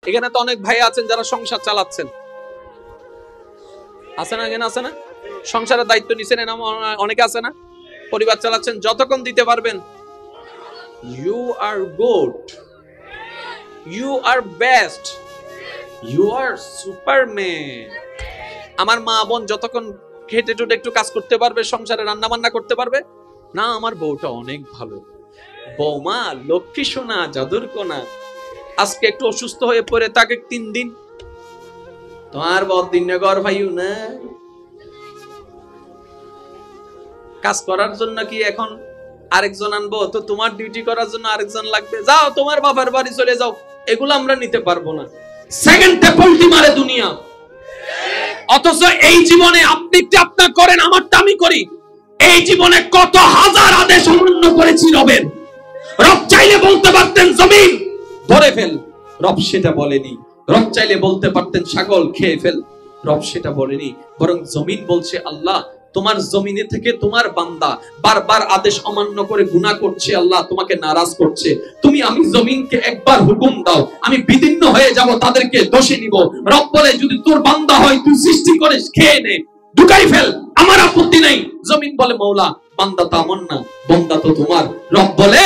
এখানে তো অনেক ভাই আছেন যারা সংসার চালাচ্ছেন, আছে না? এখানে আছে না? সংসারের দায়িত্ব নিছেন, এনাম অনেকে আছে না? পরিবার চালাচ্ছেন, যতক্ষণ দিতে পারবেন, you are good, you are best, you are superman. আমার মা বোন যতক্ষণ খেটে টুটে একটু কাজ করতে পারবে, সংসারে রান্না বান্না করতে পারবে, না আমার বউটা অনেক ভালো, বৌমা লক্ষ্মী সোনা জাদুর কোনা, আজকে একটু অসুস্থ হয়ে পড়ে তাকে 3 দিন, তোমার বদিন ঘর ভাইও না কাজ করার জন্য কি এখন আরেকজন আনবো? তো তোমার ডিউটি করার জন্য আরেকজন লাগবে, যাও তোমার বাবার বাড়ি চলে যাও। এগুলো আমরা নিতে পারবো না। সেকেন্ডে পল্টি মারে দুনিয়া। অথচ এই জীবনে আপনি আপনার করেন, আমারটা আমি করি। এই জীবনে কত হাজার আদেশ অমান্য করেছি রবের। রব চাইলে বলতে পারতেন জমিন ধরে ফেল, রব সেটা বলেনি। রব চাইলে বলতে পারতেন ছাগল খেয়ে ফেল, রব সেটা বলেনি। বরং জমিন বলছে আল্লাহ তোমার জমিনে থেকে তোমার বান্দা বারবার আদেশ অমান্য করে গুনাহ করছে, আল্লাহ তোমাকে নারাজ করছে। তুমি আমি জমিনকে একবার হুকুম দাও, আমি বিদীর্ণ হয়ে যাব, তাদেরকে দোষে নিব। রব বলে যদি তোর বান্দা হয় তুই সৃষ্টি করিস, খেয়ে নে, ঢুকাই ফেল, আমার আপত্তি নাই। জমিন বলে মওলা বান্দা তো আমার না, বান্দা তো তোমার। রব বলে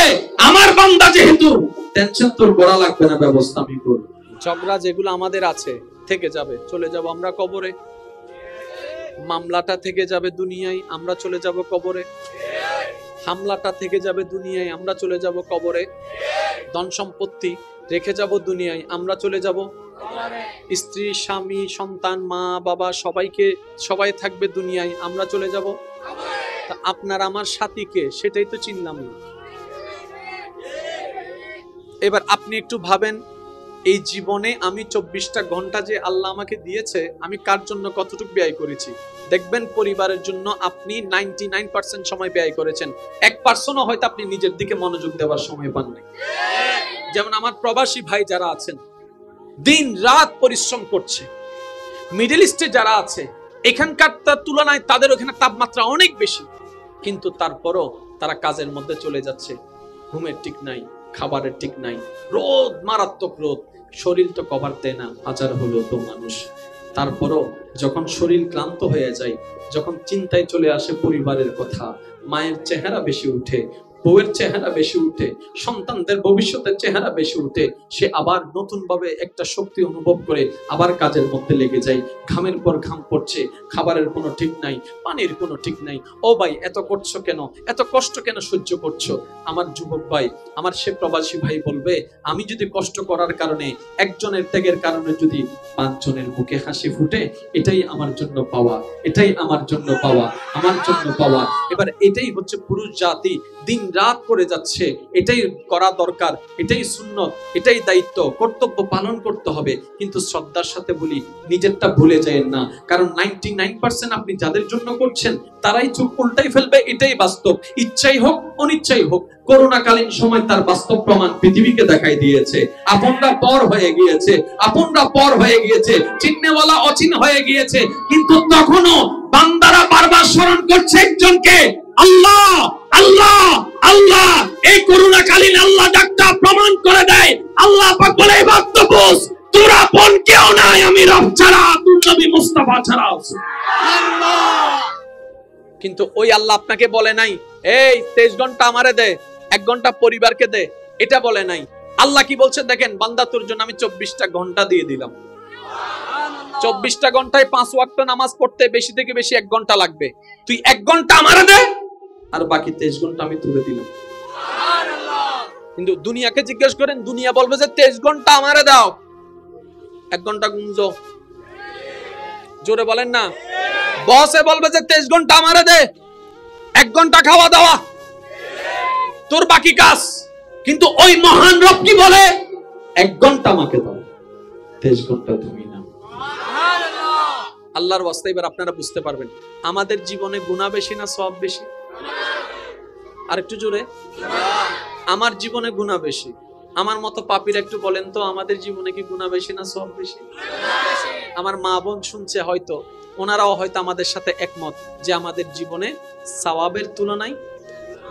আমার বান্দা যেহেতু, টেনশন তোর করা লাগবে না, ব্যবস্থা আমি করব। ঝগড়া যেগুলো আমাদের আছে থেকে যাবে, চলে যাব আমরা কবরে। মামলাটা থেকে যাবে দুনিয়ায়, আমরা চলে যাব কবরে। হামলাটা থেকে যাবে দুনিয়ায়, আমরা চলে যাব কবরে। ধন সম্পত্তি রেখে যাব দুনিয়ায়, আমরা চলে যাব স্ত্রী স্বামী সন্তান মা বাবা সবাই থাকবে দুনিয়ায়, আমরা চলে যাব। আপনার আমার সাথীকে সেটাই তো চিনলাম না। এবার আপনি একটু ভাবেন, এই জীবনে আমি 24টা ঘন্টা যে আল্লাহ আমাকে দিয়েছে, আমি কার জন্য কতটুকু ব্যয় করেছি। দেখবেন পরিবারের জন্য আপনি 99% সময় ব্যয় করেছেন, 1%ও হয়তো আপনি নিজের দিকে মনোযোগ দেওয়ার সময় পান নাই। যেমন আমার প্রবাসী ভাই যারা আছেন, দিন রাত পরিশ্রম করছে। মিডল ইস্টে যারা আছে, এখানকার তুলনায় তাদের ওখানে তাপমাত্রা অনেক বেশি, কিন্তু তারপরও তারা কাজের মধ্যে চলে যাচ্ছে। ঘুমের ঠিক নাই, খাবারের ঠিক নাই, রোদ, মারাত্মক রোদ, শরীর তো কভার দেয় না, হাজার হলো তো মানুষ। তারপরও যখন শরীর ক্লান্ত হয়ে যায়, যখন চিন্তায় চলে আসে পরিবারের কথা, মায়ের চেহারা বেশি উঠে, বউয়ের চেহারা বেশি উঠে, সন্তানদের ভবিষ্যতের চেহারা বেশি উঠে, সে আবার নতুন ভাবে একটা শক্তি অনুভব করে আবার কাজের মধ্যে লেগে যায়। ঘামের পর ঘাম পড়ছে, খাবারের কোনো ঠিক নাই, পানির কোনো ঠিক নাই। ও ভাই এত করছো কেন, এত কষ্ট কেন সহ্য করছো? আমার যুবক ভাই, আমার সে প্রবাসী ভাই বলবে, আমি যদি কষ্ট করার কারণে, একজনের ত্যাগের কারণে যদি 5 জনের মুখে হাসি ফুটে, এটাই আমার জন্য পাওয়া, এটাই আমার জন্য পাওয়া, আমার জন্য পাওয়া। এবার এটাই হচ্ছে পুরুষ জাতি, দিন রাত করে যাচ্ছে, এটাই করা দরকার, এটাই সুন্নত, এটাই দায়িত্ব, কর্তব্য পালন করতে হবে। কিন্তু শ্রদ্ধার সাথে বলি, নিজেরটা ভুলে যায়েন না, কারণ 99% আপনি যাদের জন্য করছেন তারাই চোখ উল্টাই ফেলবে, এটাই বাস্তব। ইচ্ছাই হোক অনিচ্ছাই হোক, করোনাকালীন সময় তার বাস্তব প্রমাণ পৃথিবীকে দেখাই দিয়েছে। আপনরা পর হয়ে গিয়েছে, আপনরা পর হয়ে গিয়েছে, চিহ্নেওয়ালা অচিন হয়ে গিয়েছে, কিন্তু তখনও বান্দারা বারবার স্মরণ করছে একজনকে, আল্লাহ আল্লাহ আল্লাহ। এই করোনাকালীন আল্লাহ ডাকটা প্রমাণ করে দেয়। আল্লাহ পাক বলে এবার তো বুঝ, তোর আপন কেউ নাই আমি রব ছাড়া, তুই নবী মুস্তাফা ছাড়া। কিন্তু ওই আল্লাহ আপনাকে বলে নাই এই 23 ঘন্টা আমারে দে, 1 ঘন্টা পরিবারকে দে, এটা বলে নাই। আল্লাহ কি বলছে দেখেন, বান্দা তোর জন্য আমি 24টা ঘন্টা দিয়ে দিলাম। 24টা ঘন্টায় 5 ওয়াক্ত নামাজ পড়তে বেশি থেকে বেশি 1 ঘন্টা লাগবে, তুই 1 ঘন্টা আমারে দে, আর বাকি 23 ঘন্টা আমি তুলে দিলাম। কিন্তু দুনিয়াকে জিজ্ঞেস করেন, দুনিয়া বলবে যে 23 ঘন্টা আমারে দাও, 1 ঘন্টা গুঞ্জো, জোরে বলেন না। বসে বলবে যে 23 ঘন্টা আমারে দে, 1 ঘন্টা খাওয়া দাওয়া, তোর বাকি কাজ। কিন্তু ওই মহান রব কি বলে, 1 ঘন্টা আমাকে দাও, 23 ঘন্টা তুমি নাও। আল্লাহর ওয়াস্তে এবার আপনারা বুঝতে পারবেন আমাদের জীবনে গুনাহ বেশি না সওয়াব বেশি? আর একটু জোরে, আমার জীবনে গুনাহ বেশি। আমার মতো পাপীরা একটু বলেন তো, আমাদের জীবনে কি গুনাহ বেশি না সওয়াব বেশি? আমার মা বোন শুনছে হয়তো, ওনারাও হয়তো আমাদের সাথে একমত যে আমাদের জীবনে সওয়াবের তুলনায়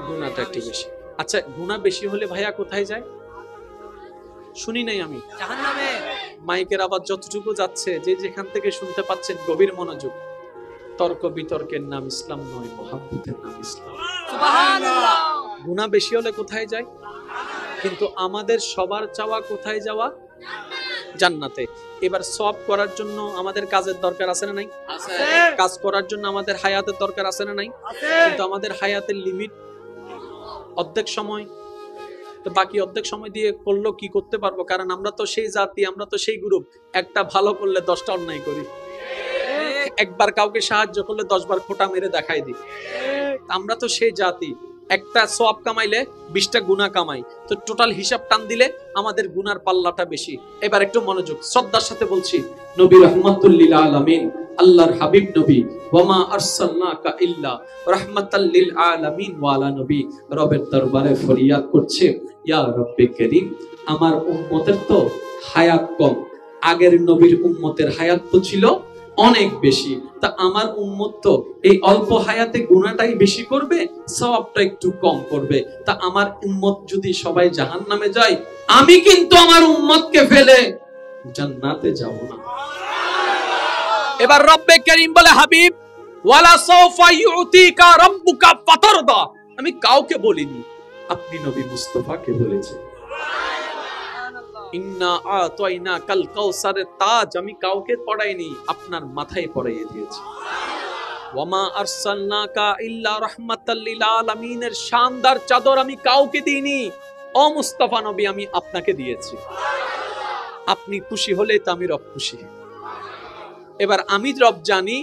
গুনাহটা একটু বেশি। আচ্ছা, গুনাহ বেশি হলে ভাইয়া কোথায় যায়? শুনি নাই আমি, জাহান্নামে। মাইকের আওয়াজ যতটুকু যাচ্ছে, যে যেখান থেকে শুনতে পাচ্ছেন গভীর মনোযোগ। তর্ক বিতর্কের নাম ইসলাম নয়, মহাব্বতের নাম ইসলাম। সুবহানাল্লাহ। গুনাহ বেশি হলে কোথায় যায়? কিন্তু আমাদের সবার চাওয়া কোথায় যাওয়া? জান্নাতে। এবার সওয়াব করার জন্য আমাদের কাজের দরকার আছে না নাই? আছে। কাজ করার জন্য আমাদের হায়াতের দরকার আছে না নাই? আছে। কিন্তু আমাদের হায়াতের লিমিট অর্ধেক সময়, তো বাকি অর্ধেক সময় দিয়ে করলো কি করতে পারবো? কারণ আমরা তো সেই জাতি, আমরা তো সেই গ্রুপ, একটা ভালো করলে 10টা অন্যায় করি, একবার কাউকে সাহায্য করলে 10 বার খোঁটা মেরে দেখাই দিই। আমরা তো সেই জাতি, একটা সওয়াব কামাইলে 20টা গুনাহ কামাই, তো টোটাল হিসাব টান দিলে আমাদের গুনার পাল্লাটা বেশি। এবার একটু মনোযোগ, শ্রদ্ধার সাথে বলছি, নবী রাহমাতুল লিল আলামিন, আল্লাহর হাবিব নবী, ওয়ামা আরসালনাকা ইল্লা রাহমাতাল লিল আলামিন ওয়া আলা নবী, রবের দরবারে ফরিয়াদ করছে, ইয়া রব্বে করিম, আমার উম্মতের তো হায়াত কম, আগের নবীর উম্মতের হায়াত তো ছিল অনেক বেশি, তা আমার উম্মত তো এই অল্প হায়াতে গুনাহটাই বেশি করবে, সওয়াবটা একটু কম করবে, তা আমার উম্মত যদি সবাই জাহান্নামে যায়, আমি কিন্তু আমার উম্মতকে ফেলে জান্নাতে যাব না। এবার রব্বে করিম বলে, হাবিব, ওয়ালা সাওফা ইউতিকা রাব্বুকা ফাতারদা, আমি কাউকে বলিনি, আপনি নবী মুস্তাফাকে বলেছেন। ইন্না আতাইনাকাল কাউসারের তাজ আমি কাউকে পড়াইনি, আপনার মাথায় পড়াইয়ে দিয়েছি। ওয়ামা আরসালনাকা ইল্লা রাহমাতাল লিল আলামিনের শানদার চাদর আমি কাউকে দিইনি, ও মুস্তাফা নবী আমি আপনাকে দিয়েছি। আপনি খুশি হলে তো আমি রব খুশি। এবার আমি রব জানি,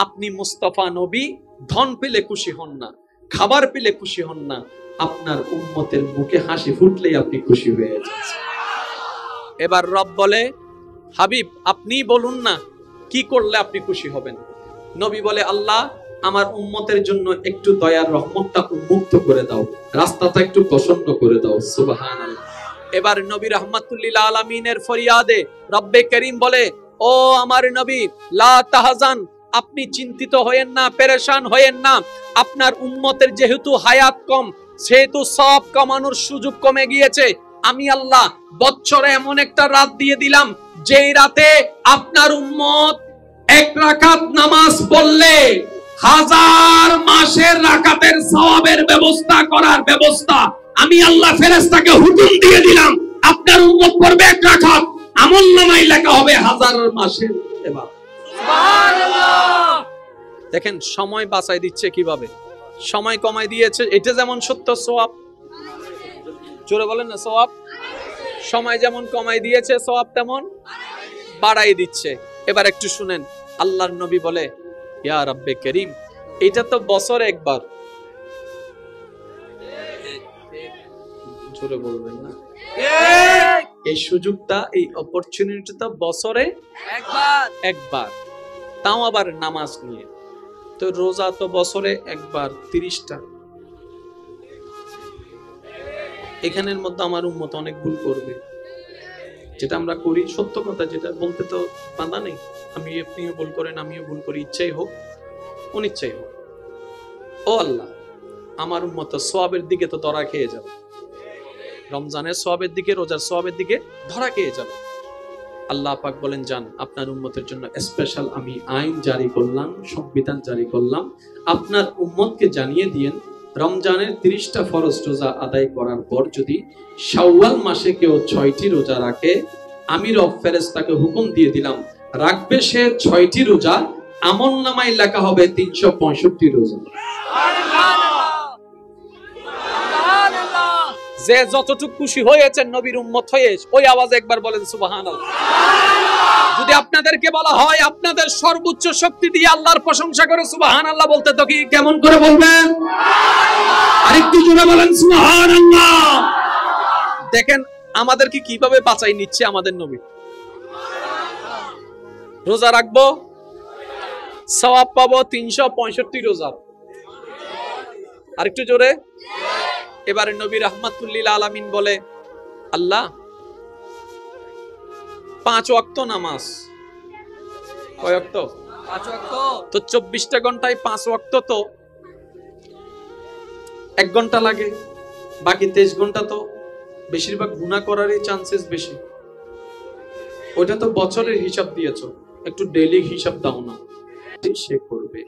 আপনি মুস্তাফা নবী ধন পেলে খুশি হন না, খাবার পেলে খুশি হন না, আপনার উম্মতের মুখে হাসি ফুটলেই আপনি খুশি হয়ে যাচ্ছেন। এবার রব বলে, হাবিব আপনি বলুন না কি করলে আপনি খুশি হবেন। নবী বলে, আল্লাহ আমার উম্মতের জন্য একটু দয়ার রহমতটা উন্মুক্ত করে দাও, রাস্তাটা একটু প্রসন্ন করে দাও। সুবহানাল্লাহ। এবার নবী রাহমাতুল লিল আলামিনের ফরিয়াদে রব্বে করিম বলে, ও আমার নবী, লা তাহজান, আপনি চিন্তিত হয়েন না, পেরেশান হয়েন না, আপনার উম্মতের যেহেতু হায়াত কম, সেহেতু সওয়াব কামানোর সুযোগ কমে গিয়েছে। আমি আল্লাহ বছরে এমন একটা রাত দিয়ে দিলাম, যেই রাতে আপনার উম্মত 1 রাকাত নামাজ পড়লে 1000 মাসের রাকাতের সওয়াবের ব্যবস্থা করার ব্যবস্থা আমি আল্লাহ ফেরেশতাকে হুকুম দিয়ে দিলাম। আপনার উম্মত পড়বে 1 রাকাত, আমলনামায় লেখা হবে 1000 মাসের ইবাদত। সুবহানাল্লাহ। দেখেন সময় বাঁচাই দিচ্ছে কিভাবে, সময় কমাই দিয়েছে, এটা যেমন সত্য সওয়াব, জোরে বলেন না সওয়াব, সময় যেমন কমাই দিয়েছে সওয়াব তেমন বাড়াই দিচ্ছে। এবার একটু শুনেন, আল্লাহর নবী বলে, ইয়া রব্বে করিম, এটা তো বছরে একবার, জোরে বলবেন না, এই সুযোগটা, এই অপরচুনিটিটা বছরে একবার, তাও আবার নামাজ নিয়ে। তো রোজা তো বছরে একবার 30টা, এখানের মধ্যে আমার উম্মত অনেক ভুল করবে, যেটা আমরা করি সত্য কথা, যেটা বলতে তো বাধা নেই, আমি আপনিও ভুল করেন, আমিও ভুল করি, ইচ্ছাই হোক অনিচ্ছাই হোক। ও আল্লাহ, আমার উম্মত সওয়াবের দিকে তো ধরা খেয়ে যাবে, রমজানের সওয়াবের দিকে, রোজার সওয়াবের দিকে ধরা খেয়ে যাবে। আল্লাহ পাক বলেন, যান আপনার উম্মতের জন্য স্পেশাল আমি আইন জারি করলাম, সংবিধান জারি করলাম, আপনার উম্মতকে জানিয়ে দিয়েন, রমজানের 30টা ফরজ রোজা আদায় করার পর যদি শাওয়াল মাসে কেউ 6টি রোজা রাখে, আমি রব ফেরেশতাকে হুকুম দিয়ে দিলাম, রাখবে সে 6টি রোজা, আমলনামায় লেখা হবে 365 রোজা। যে যতটুকু খুশি হয়েছেন নবীর উম্মত হয়ে, ওই আওয়াজে একবার বলেন সুবহানাল্লাহ। যদি আপনাদেরকে বলা হয় আপনাদের সর্বোচ্চ শক্তি দিয়ে আল্লাহর প্রশংসা করে সুবহানাল্লাহ বলতে, তো কি কেমন করে বলবেন? আরেকটু জোরে বলেন সুবহানাল্লাহ। দেখেন আমাদেরকে কিভাবে বাঁচাই নিচ্ছে আমাদের নবী। রোজা রাখবো, সওয়াব পাবো 365 রোজা। আরেকটু জোরে। এবারে নবী রাহমাতুল লিল আলামিন বলে, আল্লাহ 5 ওয়াক্ত নামাজ, কয় ওয়াক্ত? 5 ওয়াক্ত। তো 24টা ঘন্টায় 5 ওয়াক্ত, তো 1 ঘন্টা লাগে, বাকি 23 ঘন্টা তো বেশিরভাগ গুনাহ করারই চান্সেস বেশি। ওটা তো বছরের হিসাব দিয়েছো, একটু ডেইলি হিসাব দাও না। সে করবে,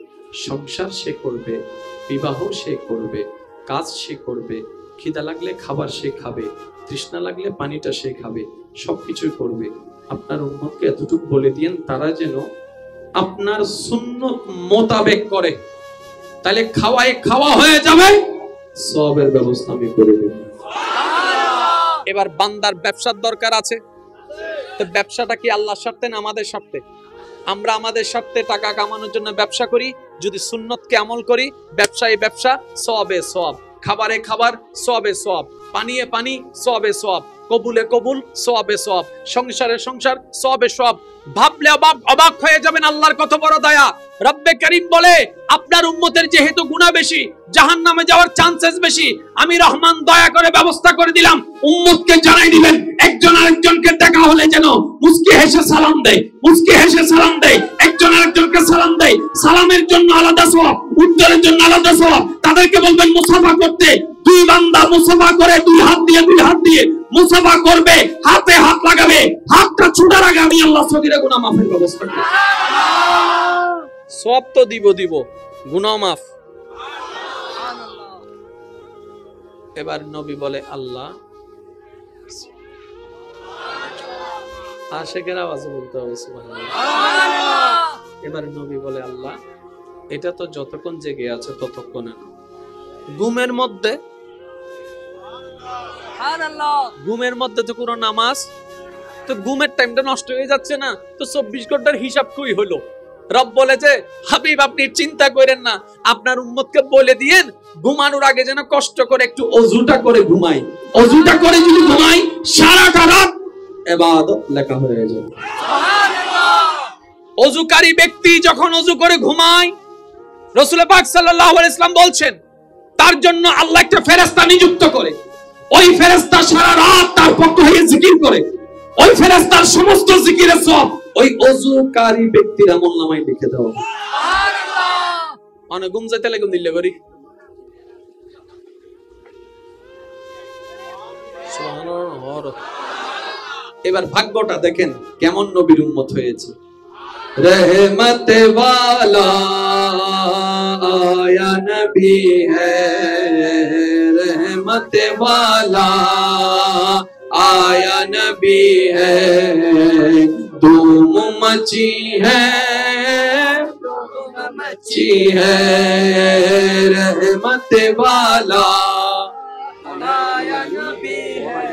সংসার সে করবে, বিবাহ সে করবে, কাজ সে করবে, খিদা লাগলে খাবার সে খাবে, তৃষ্ণা লাগলে পানিটা সে খাবে, সবকিছুই করবে। আপনার উম্মতকে এতটুকু বলে দিয়েন তারা যেন আপনার সুন্নত মোতাবেক করে, তাহলে খাওয়া হয়ে যাবে, সবের ব্যবস্থা আমি করে দেব। এবার বান্দার ব্যবসার দরকার আছে, তো ব্যবসাটা কি আল্লাহর স্বার্থে না আমাদের স্বার্থে? আমরা আমাদের স্বার্থে টাকা কামানোর জন্য ব্যবসা করি, যদি সুন্নতকে আমল করি, ব্যবসায় ব্যবসা, সওয়াবে সওয়াব, খাবারে খাবার, সওয়াবে সওয়াব, পানিয়ে পানি, সওয়াবে সওয়াব, কবুলে কবুল, সওয়াবে সওয়াব, সংসারে সংসার, সওয়াবে সওয়াব। ভাবলে অবাক হয়ে যাবেন আল্লাহর কত বড় দয়া। রব্বে করিম বলে আপনার উম্মতের যেহেতু গুনাহ বেশি, জাহান্নামে যাওয়ার চান্সেস বেশি, আমি রহমান দয়া করে ব্যবস্থা করে দিলাম, উম্মতকে জানাই দিবেন একজন আরেকজনকে দেখা হলে যেন মুস্কি হেসে সালাম দেয়, মুস্কি হেসে সালাম দেয়, একজন আরেকজনকে সালাম দেয়। সালামের জন্য আলাদা সওয়াব, উত্তরের জন্য আলাদা সওয়াব। তাদেরকে বলবেন মুসাফা করতে, দুই বান্দা মুসাফা করে দুই হাত দিয়ে মুসাফা করবে, হাতে হাত লাগাবে, হাতটা ছুটার আগে আমি আল্লাহ সগীরা গুনাহ মাফের ব্যবস্থা করি। সওয়াব তো দিব, গুনাহ মাফ। এবার নবী বলে আল্লাহ, আশেকের আওয়াজে বলতে হবে সুবহানাল্লাহ। এবার নবী বলে আল্লাহ, এটা তো যতক্ষণ জেগে আছে ততক্ষণ ঘুমের মধ্যে, ঘুমের মধ্যে তো কোনো নামাজ, তো ঘুমের টাইমটা নষ্ট হয়ে যাচ্ছে না, তো 24 ঘন্টার হিসাব কই হলো? রব বলে যে হাবিব আপনি চিন্তা করেন না, আপনার উম্মতকে বলে দিয়েন ঘুমানোর আগে যেন কষ্ট করে একটু অজুটা করে ঘুমাই, অজুটা করে যদি ঘুমাই সারাটা রাত ইবাদত লেখা হয়ে যাবে। অজুকারী ব্যক্তি যখন অজু করে ঘুমায়, রাসূল পাক সাল্লাল্লাহু আলাইহি ওয়াসাল্লাম বলছেন তার জন্য আল্লাহ একটা ফেরেশতা নিযুক্ত করে, ওই ফেরেশতা সারা রাত তার পক্ষ হয়ে জিকির করে, ওই ফেরেশতার সমস্ত জিকিরের সওয়াব ওই অজুকারী ব্যক্তির আমলনামায় লিখে দেওয়া হবে। সুবহানাল্লাহ। মানে ঘুম যাইতে লাগে দিল্লে করি। সুবহানাল্লাহ। এবার ভাগ্যটা দেখেন কেমন নবীর উম্মত হয়েছে। रहमत वाला आया नबी है, रहमत वाला आया नबी है, धूम मची है, मची है, रहमत वाला आया नबी है,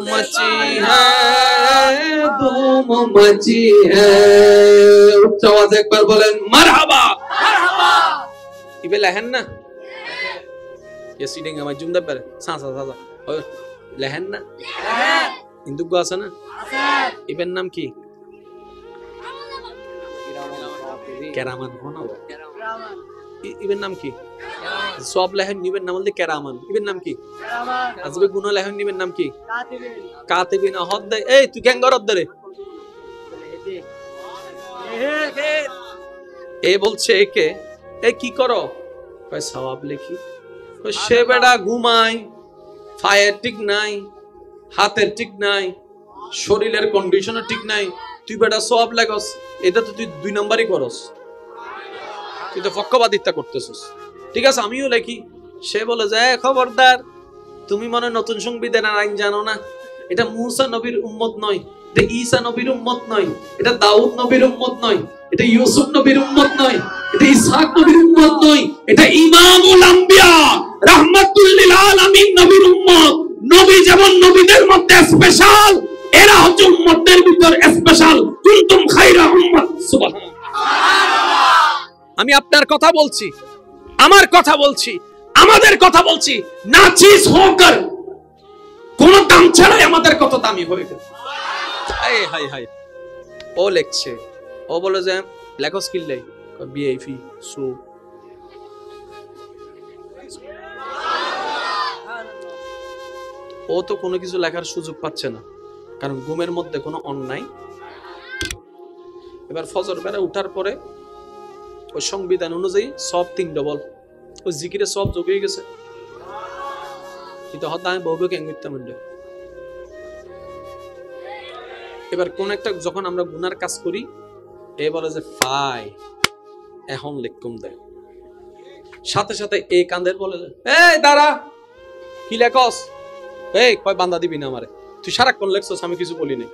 मची है, धूम मची है। उच्च आवाज एक बार बोलें मरहबा, मरहबा। इबे लहन ना ये सीटिंग हमारे जुमदा पर सांसा सांसा और लहन ना हिंदू को आसा ना इबे नाम की কেরামান হনো, ইবের নাম কি? সব লেহেন নিবেন নাম বলতে কেরামান, ইবের নাম কি? আজবে গুনাহ লেহেন নিবেন নাম কি? কাতিবিন হদ। এই তুই কেন গরদ দরে এ বলছে একে, এ কি করো? কয় সওয়াব লিখি। কয় সে বেটা ঘুমায়, ফায়ের ঠিক নাই, হাতের ঠিক নাই, শরীরের কন্ডিশনও ঠিক নাই, তুই বেটা সওয়াব লাগস, এটা তো তুই 2 নাম্বারই করস, তুই তো পক্ষপাতিত্ব করতেছিস। ঠিক আছে আমিও লিখি। সে বলে যে খবরদার, তুমি মনে নতুন সংবিধানের আইন জানো না, এটা মুসা নবীর উম্মত নয়, এটা ঈসা নবীর উম্মত নয়, এটা দাউদ নবীর উম্মত নয়, এটা ইউসুফ নবীর উম্মত নয়, এটা ইসহাক নবীর উম্মত নয়, এটা ইমামুল আম্বিয়া রাহমাতুল লিল আলামিন নবীর উম্মত। নবী যেমন নবীদের মধ্যে স্পেশাল, এরা হচ্ছে উম্মতের ভিতর স্পেশাল। কুনতুম খায়রা উম্মাত। সুবহানাল্লাহ। আমি আপনার কথা বলছি, আমার কথা বলছি, আমাদের কথা বলছি, নাচিস হোকর কোন দাম ছাড়াই আমাদের কত দামি হয়ে গেল। High high high. ও লেখছে, ও বলে যে লেখো স্কিল লাই বিএফি সু। ও তো কোনো কিছু লেখার সুযোগ পাচ্ছে না, কারণ ঘুমের মধ্যে কোনো অন্যায়। এবার ফজর বেলা উঠার পরে ওই সংবিধান অনুযায়ী সব 3 ডবল, ওই জিকিরে সব যোগ হয়ে গেছে, কিন্তু হত্যা আমি বহু কেন করতে এবার কোন একটা যখন আমরা গুনার কাজ করি, এ বলে যে ফাই এখন লিখকুম দেয়, সাথে সাথে এই কান্দের বলে যে এই দাঁড়া, কি লেখস? এই কয় বান্দা দিবি না আমারে, তুই সারাক্ষণ লেখছস আমি কিছু বলি নাই,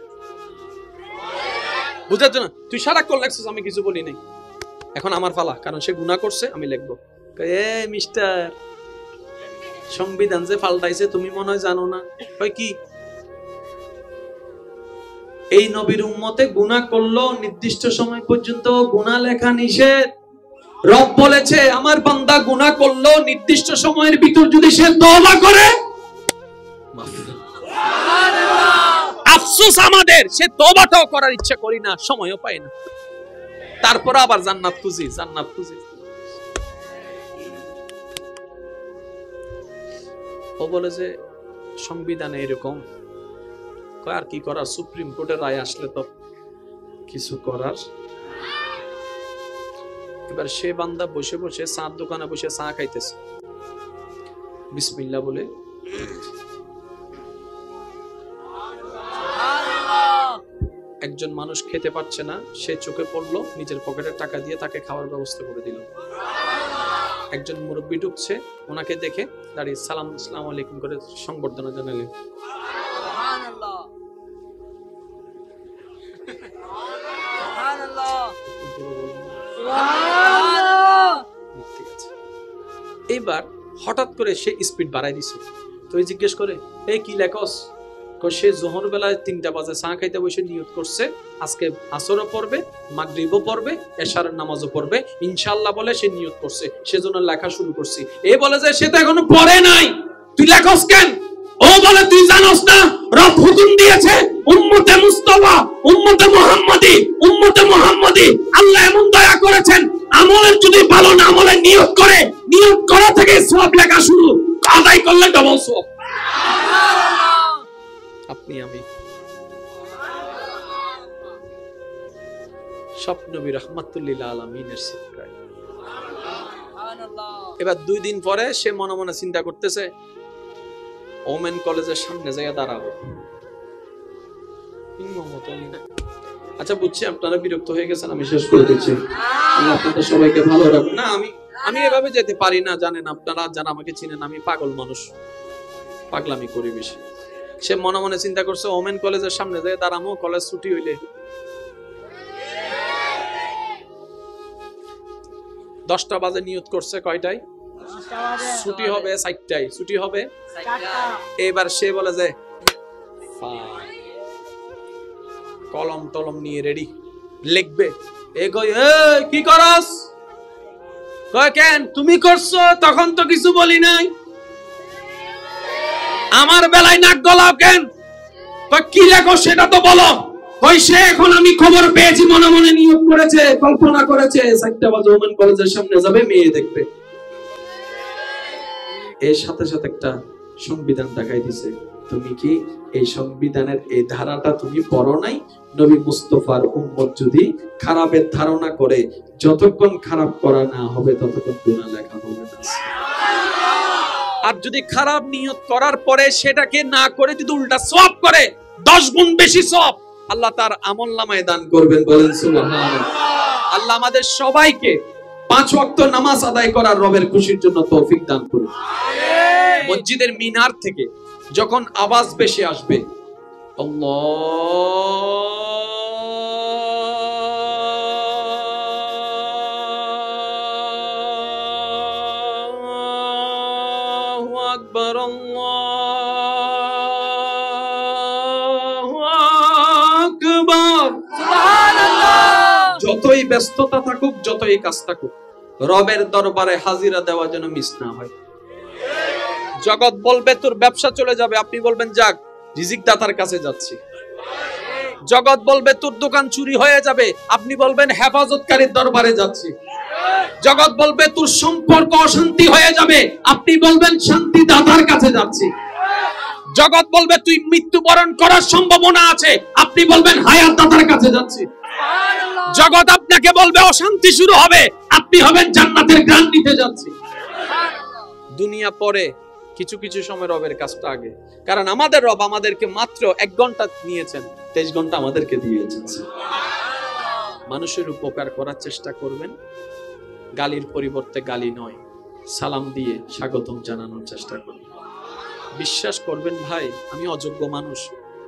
বুঝাচ্ছ না? তুই সারাক্ষণ লেখছস আমি কিছু বলি নাই, এখন আমার ফালা, কারণ সে গুনাহ করছে, আমি লিখবো। এই মিস্টার, সংবিধান যে পাল্টাইছে তুমি মনে হয় জানো না। কয় কি? এই নবীর উম্মতে গুনাহ করলো নির্দিষ্ট সময় পর্যন্ত গুনাহ লেখা নিষেধ। রব বলেছে আমার বান্দা গুনাহ করলো নির্দিষ্ট সময়ের ভিতর যদি সে তওবা করে, আফসোস আমাদের, সে তওবাটাও করার ইচ্ছা করি না, সময়ও পাই না, তারপর আবার জান্নাত খুঁজি, জান্নাত খুঁজি। ও বলে যে সংবিধানে এরকম, আর কি করার, সুপ্রিম কোর্টের রায় আসলে তো কিছু করার। এবার সে বান্দা বসে বসে চার দোকানে বসে চা খাইতেছে, বিসমিল্লাহ বলে। একজন মানুষ খেতে পারছে না, সে চোখে পড়লো, নিজের পকেটের টাকা দিয়ে তাকে খাওয়ার ব্যবস্থা করে দিল। একজন মুরব্বী ঢুকছে, ওনাকে দেখে দাঁড়িয়ে সালাম আসসালামু আলাইকুম করে সংবর্ধনা জানালেন। এইবার হঠাৎ করে সে স্পিড বাড়াই দিছে, তো জিজ্ঞেস করে এই কি লেখস? সে জোহর বেলায় 3টা বাজে চা খাইতে বসে নিয়ত করছে আজকে আসরও পড়বে, মাগরিবও পড়বে, এশারের নামাজও পড়বে ইনশাআল্লাহ বলে সে নিয়ত করছে, সেজন্য লেখা শুরু করছি। এ বলে যে সে তো এখনো পড়ে নাই, তুই লেখস কেন? ও বলে তুই জানোস না রব হুকুম দিয়েছে উম্মতে মুস্তাফা, উম্মতে মুহাম্মাদি আল্লাহ এমন দয়া করেছেন, আমলের যদি ভালো না আমলে নিয়ত করে, নিয়ত করা থেকে সওয়াব লেখা শুরু, আদায় করলে ডবল সওয়াব। আপনি আমি সব নবী রাহমাতুল লিল আলামিনের সিফাত। এবার 2 দিন পরে সে মনে মনে চিন্তা করতেছে ওমেন কলেজের সামনে যাইয়া দাঁড়াবো। আচ্ছা বুঝছি আপনারা বিরক্ত হয়ে গেছেন, আমি শেষ করে দিচ্ছি। আল্লাহ আপনাদের সবাইকে ভালো রাখুন। না আমি এভাবে যেতে পারি না, জানেন আপনারা যারা আমাকে চিনেন, আমি পাগল মানুষ, পাগলামি করি বেশি। সে মনে মনে চিন্তা করছে ওমেন কলেজের সামনে যায় দাঁড়ামো, কলেজ ছুটি হইলে 10টা বাজে নিয়ত করছে, কয়টায় ছুটি হবে? 4টায় ছুটি হবে। এবার সে বলে যে কলম টলম নিয়ে রেডি, লিখবে। কি করস? কেন তুমি করছো? তখন তো কিছু বলি নাই। আমার বেলায় নাক গলাও কেন? কি লেখো সেটা তো বলো। সে এখন আমি খবর পেয়েছি, মনে মনে নিয়োগ করেছে, কল্পনা করেছে 4টা বাজে ওমেন কলেজের সামনে যাবে, মেয়ে দেখবে। এর সাথে সাথে একটা সংবিধান দেখাই দিছে, তুমি কি এই সংবিধানের এই ধারাটা তুমি পড়ো নাই? নবী মুস্তাফার উম্মত যদি খারাপের ধারণা করে, যতক্ষণ খারাপ করা না হবে ততক্ষণ গুনাহ লেখা হবে না। আর যদি খারাপ নিয়ত করার পরে সেটাকে না করে যদি উল্টা সওয়াব করে, 10 গুণ বেশি সওয়াব আল্লাহ তার আমলনামায় দান করবেন। বলেন সুবহানাল্লাহ। আল্লাহ আমাদের সবাইকে 5 ওয়াক্ত নামাজ আদায় করার রবের খুশির জন্য তৌফিক দান করুন। আমিন। মসজিদের মিনার থেকে যখন আওয়াজ বেশি আসবে, আল্লাহু আকবার, আল্লাহু আকবার, সুবহানাল্লাহ। যতই ব্যস্ততা থাকুক, যতই কাজ থাকুক, রবের দরবারে হাজিরা দেওয়া যেন মিস না হয়। জগৎ বলবে তোর ব্যবসা চলে যাবে, আপনি বলবেন যাক রিজিক দাতার কাছে যাচ্ছি। জগৎ বলবে তোর দোকান চুরি হয়ে যাবে, আপনি বলবেন হেফাজতকারীর দরবারে যাচ্ছি। জগৎ বলবে তোর সম্পর্ক অশান্তি হয়ে যাবে, আপনি বলবেন শান্তি দাতার কাছে যাচ্ছি। জগৎ বলবে তুই মৃত্যুবরণ করার সম্ভাবনা আছে, আপনি বলবেন হায়াত দাতার কাছে যাচ্ছি। জগৎ আপনাকে বলবে অশান্তি শুরু হবে, আপনি হবেন জান্নাতের গ্রাণ নিতে যাচ্ছি। দুনিয়া পরে কিছু কিছু সময় রবের কাজটা আগে, কারণ আমাদের রব আমাদেরকে মাত্র 1 ঘন্টা নিয়েছেন, 23 ঘন্টা আমাদেরকে দিয়েছেন। মানুষের উপকার করার চেষ্টা করবেন, গালির পরিবর্তে গালি নয়, সালাম দিয়ে স্বাগতম জানানোর চেষ্টা করবেন। বিশ্বাস করবেন ভাই, আমি অযোগ্য মানুষ,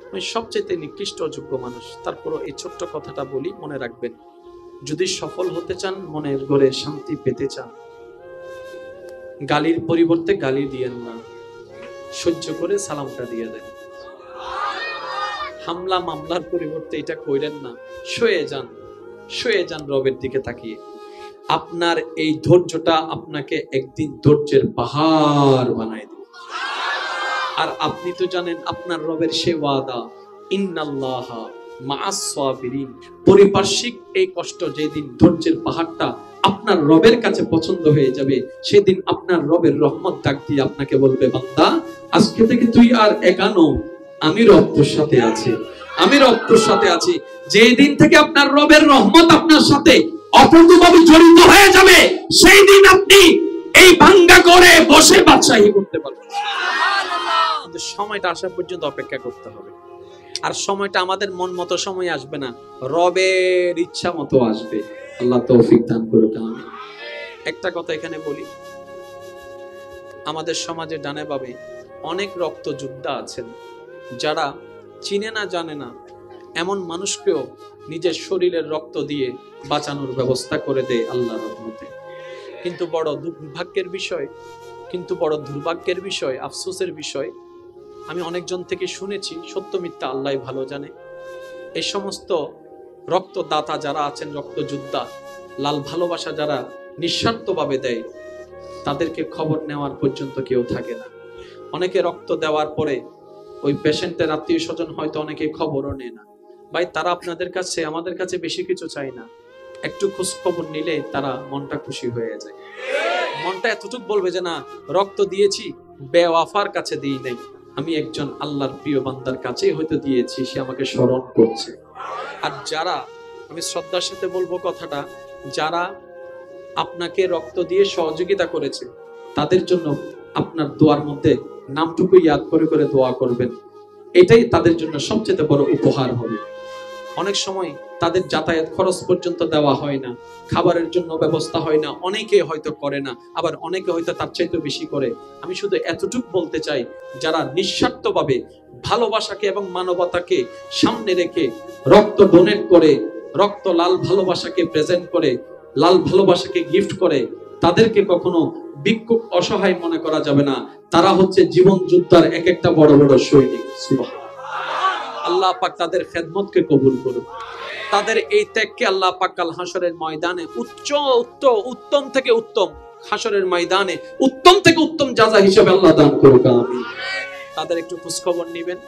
আমি সবচেয়ে নিকৃষ্ট অযোগ্য মানুষ, তারপরও এই ছোট্ট কথাটা বলি, মনে রাখবেন। যদি সফল হতে চান, মনের ঘরে শান্তি পেতে চান, গালির পরিবর্তে গালি দিয়েন না, সহ্য করে সালামটা দিয়ে দেন। হামলা মামলার পরিবর্তে এটা কইরেন না, শুয়ে যান রবের দিকে তাকিয়ে। আপনার এই ধৈর্যটা আপনাকে একদিন ধৈর্যের পাহাড় বানায় দিবে। আর আপনি তো জানেন আপনার রবের সে ওয়াদা, ইন্নাল্লাহা মাআস সাবিরিন। পরিপার্শ্বিক এই কষ্ট যেদিন ধৈর্যের পাহাড়টা আপনার রবের কাছে পছন্দ হয়ে যাবে, সেদিন আপনার রবের রহমত ডাক দিয়ে আপনাকে বলবে, বান্দা আজকে থেকে তুই আর একা নও, আমি রব তোর সাথে আছি, আমি রব তোর সাথে আছি। যেই দিন থেকে আপনার রবের রহমত আপনার সাথে অপূর্ণভাবে জড়িত হয়ে যাবে, সেই দিন আপনি এই ভাঙ্গা করে বসে বাদশাহী করতে পারবেন। কিন্তু সময়টা আসা পর্যন্ত অপেক্ষা করতে হবে। আর সময়টা আমাদের মন মতো সময় আসবে না, রবের ইচ্ছা মতো আসবে। আল্লাহ তৌফিক দান করুক। আমিন। একটা কথা এখানে বলি, আমাদের সমাজে ডানে বামে অনেক রক্ত যোদ্ধা আছেন, যারা চিনে না জানে না এমন মানুষকেও নিজের শরীরের রক্ত দিয়ে বাঁচানোর ব্যবস্থা করে দেয় আল্লাহর রহমতে। কিন্তু বড় দুর্ভাগ্যের বিষয়, আফসোসের বিষয়, আমি অনেকজন থেকে শুনেছি, সত্য মিথ্যা আল্লাহ ভালো জানে, এই সমস্ত রক্তদাতা যারা আছেন, রক্তযোদ্ধা, লাল ভালোবাসা যারা নিঃস্বার্থভাবে দেয়, তাদেরকে খবর নেওয়ার পর্যন্ত কেউ থাকে না। অনেকে রক্ত দেওয়ার পরে ওই পেশেন্টের আত্মীয় স্বজন হয়তো অনেকে খবরও নেয় না। ভাই, তারা আপনাদের কাছে, আমাদের কাছে বেশি কিছু চাই না, একটু খোঁজ খবর নিলে তারা মনটা খুশি হয়ে যায়। মনটা এতটুকু বলবে যে না, রক্ত দিয়েছি, বেওয়াফার কাছে দিই নাই, আমি একজন আল্লাহর প্রিয় বান্দার কাছে হয়তো দিয়েছি, সে আমাকে স্মরণ করছে। আর যারা, আমি শ্রদ্ধার সাথে বলবো কথাটা, যারা আপনাকে রক্ত দিয়ে সহযোগিতা করেছে, তাদের জন্য আপনার দোয়ার মধ্যে নামটুকু ইয়াদ করে করে দোয়া করবেন, এটাই তাদের জন্য সবচেয়ে বড় উপহার হবে। অনেক সময় তাদের যাতায়াত খরচ পর্যন্ত দেওয়া হয় না, খাবারের জন্য ব্যবস্থা হয় না, অনেকে হয়তো করে না, আবার অনেকে হয়তো তার চাইতে বেশি করে। আমি শুধু এতটুকু বলতে চাই, যারা নিঃস্বার্থভাবে ভালোবাসাকে এবং মানবতাকে সামনে রেখে রক্ত ডোনেট করে, রক্ত লাল ভালোবাসাকে প্রেজেন্ট করে, লাল ভালোবাসাকে গিফট করে, তাদেরকে কখনো ভিক্ষুক অসহায় মনে করা যাবে না। তারা হচ্ছে জীবন যোদ্ধার এক একটা বড় বড় সৈনিক। সুবহানাল্লাহ। আল্লাহ পাক তাদের খেদমতকে কবুল করুন, তাদের এই ত্যাগকে আল্লাহ পাক কাল হাসরের ময়দানে উত্তম থেকে উত্তম, হাসরের ময়দানে উত্তম থেকে উত্তম জাযা হিসেবে আল্লাহ দান করুক। আমিন। তাদের একটু খোঁজ খবর নেবেন,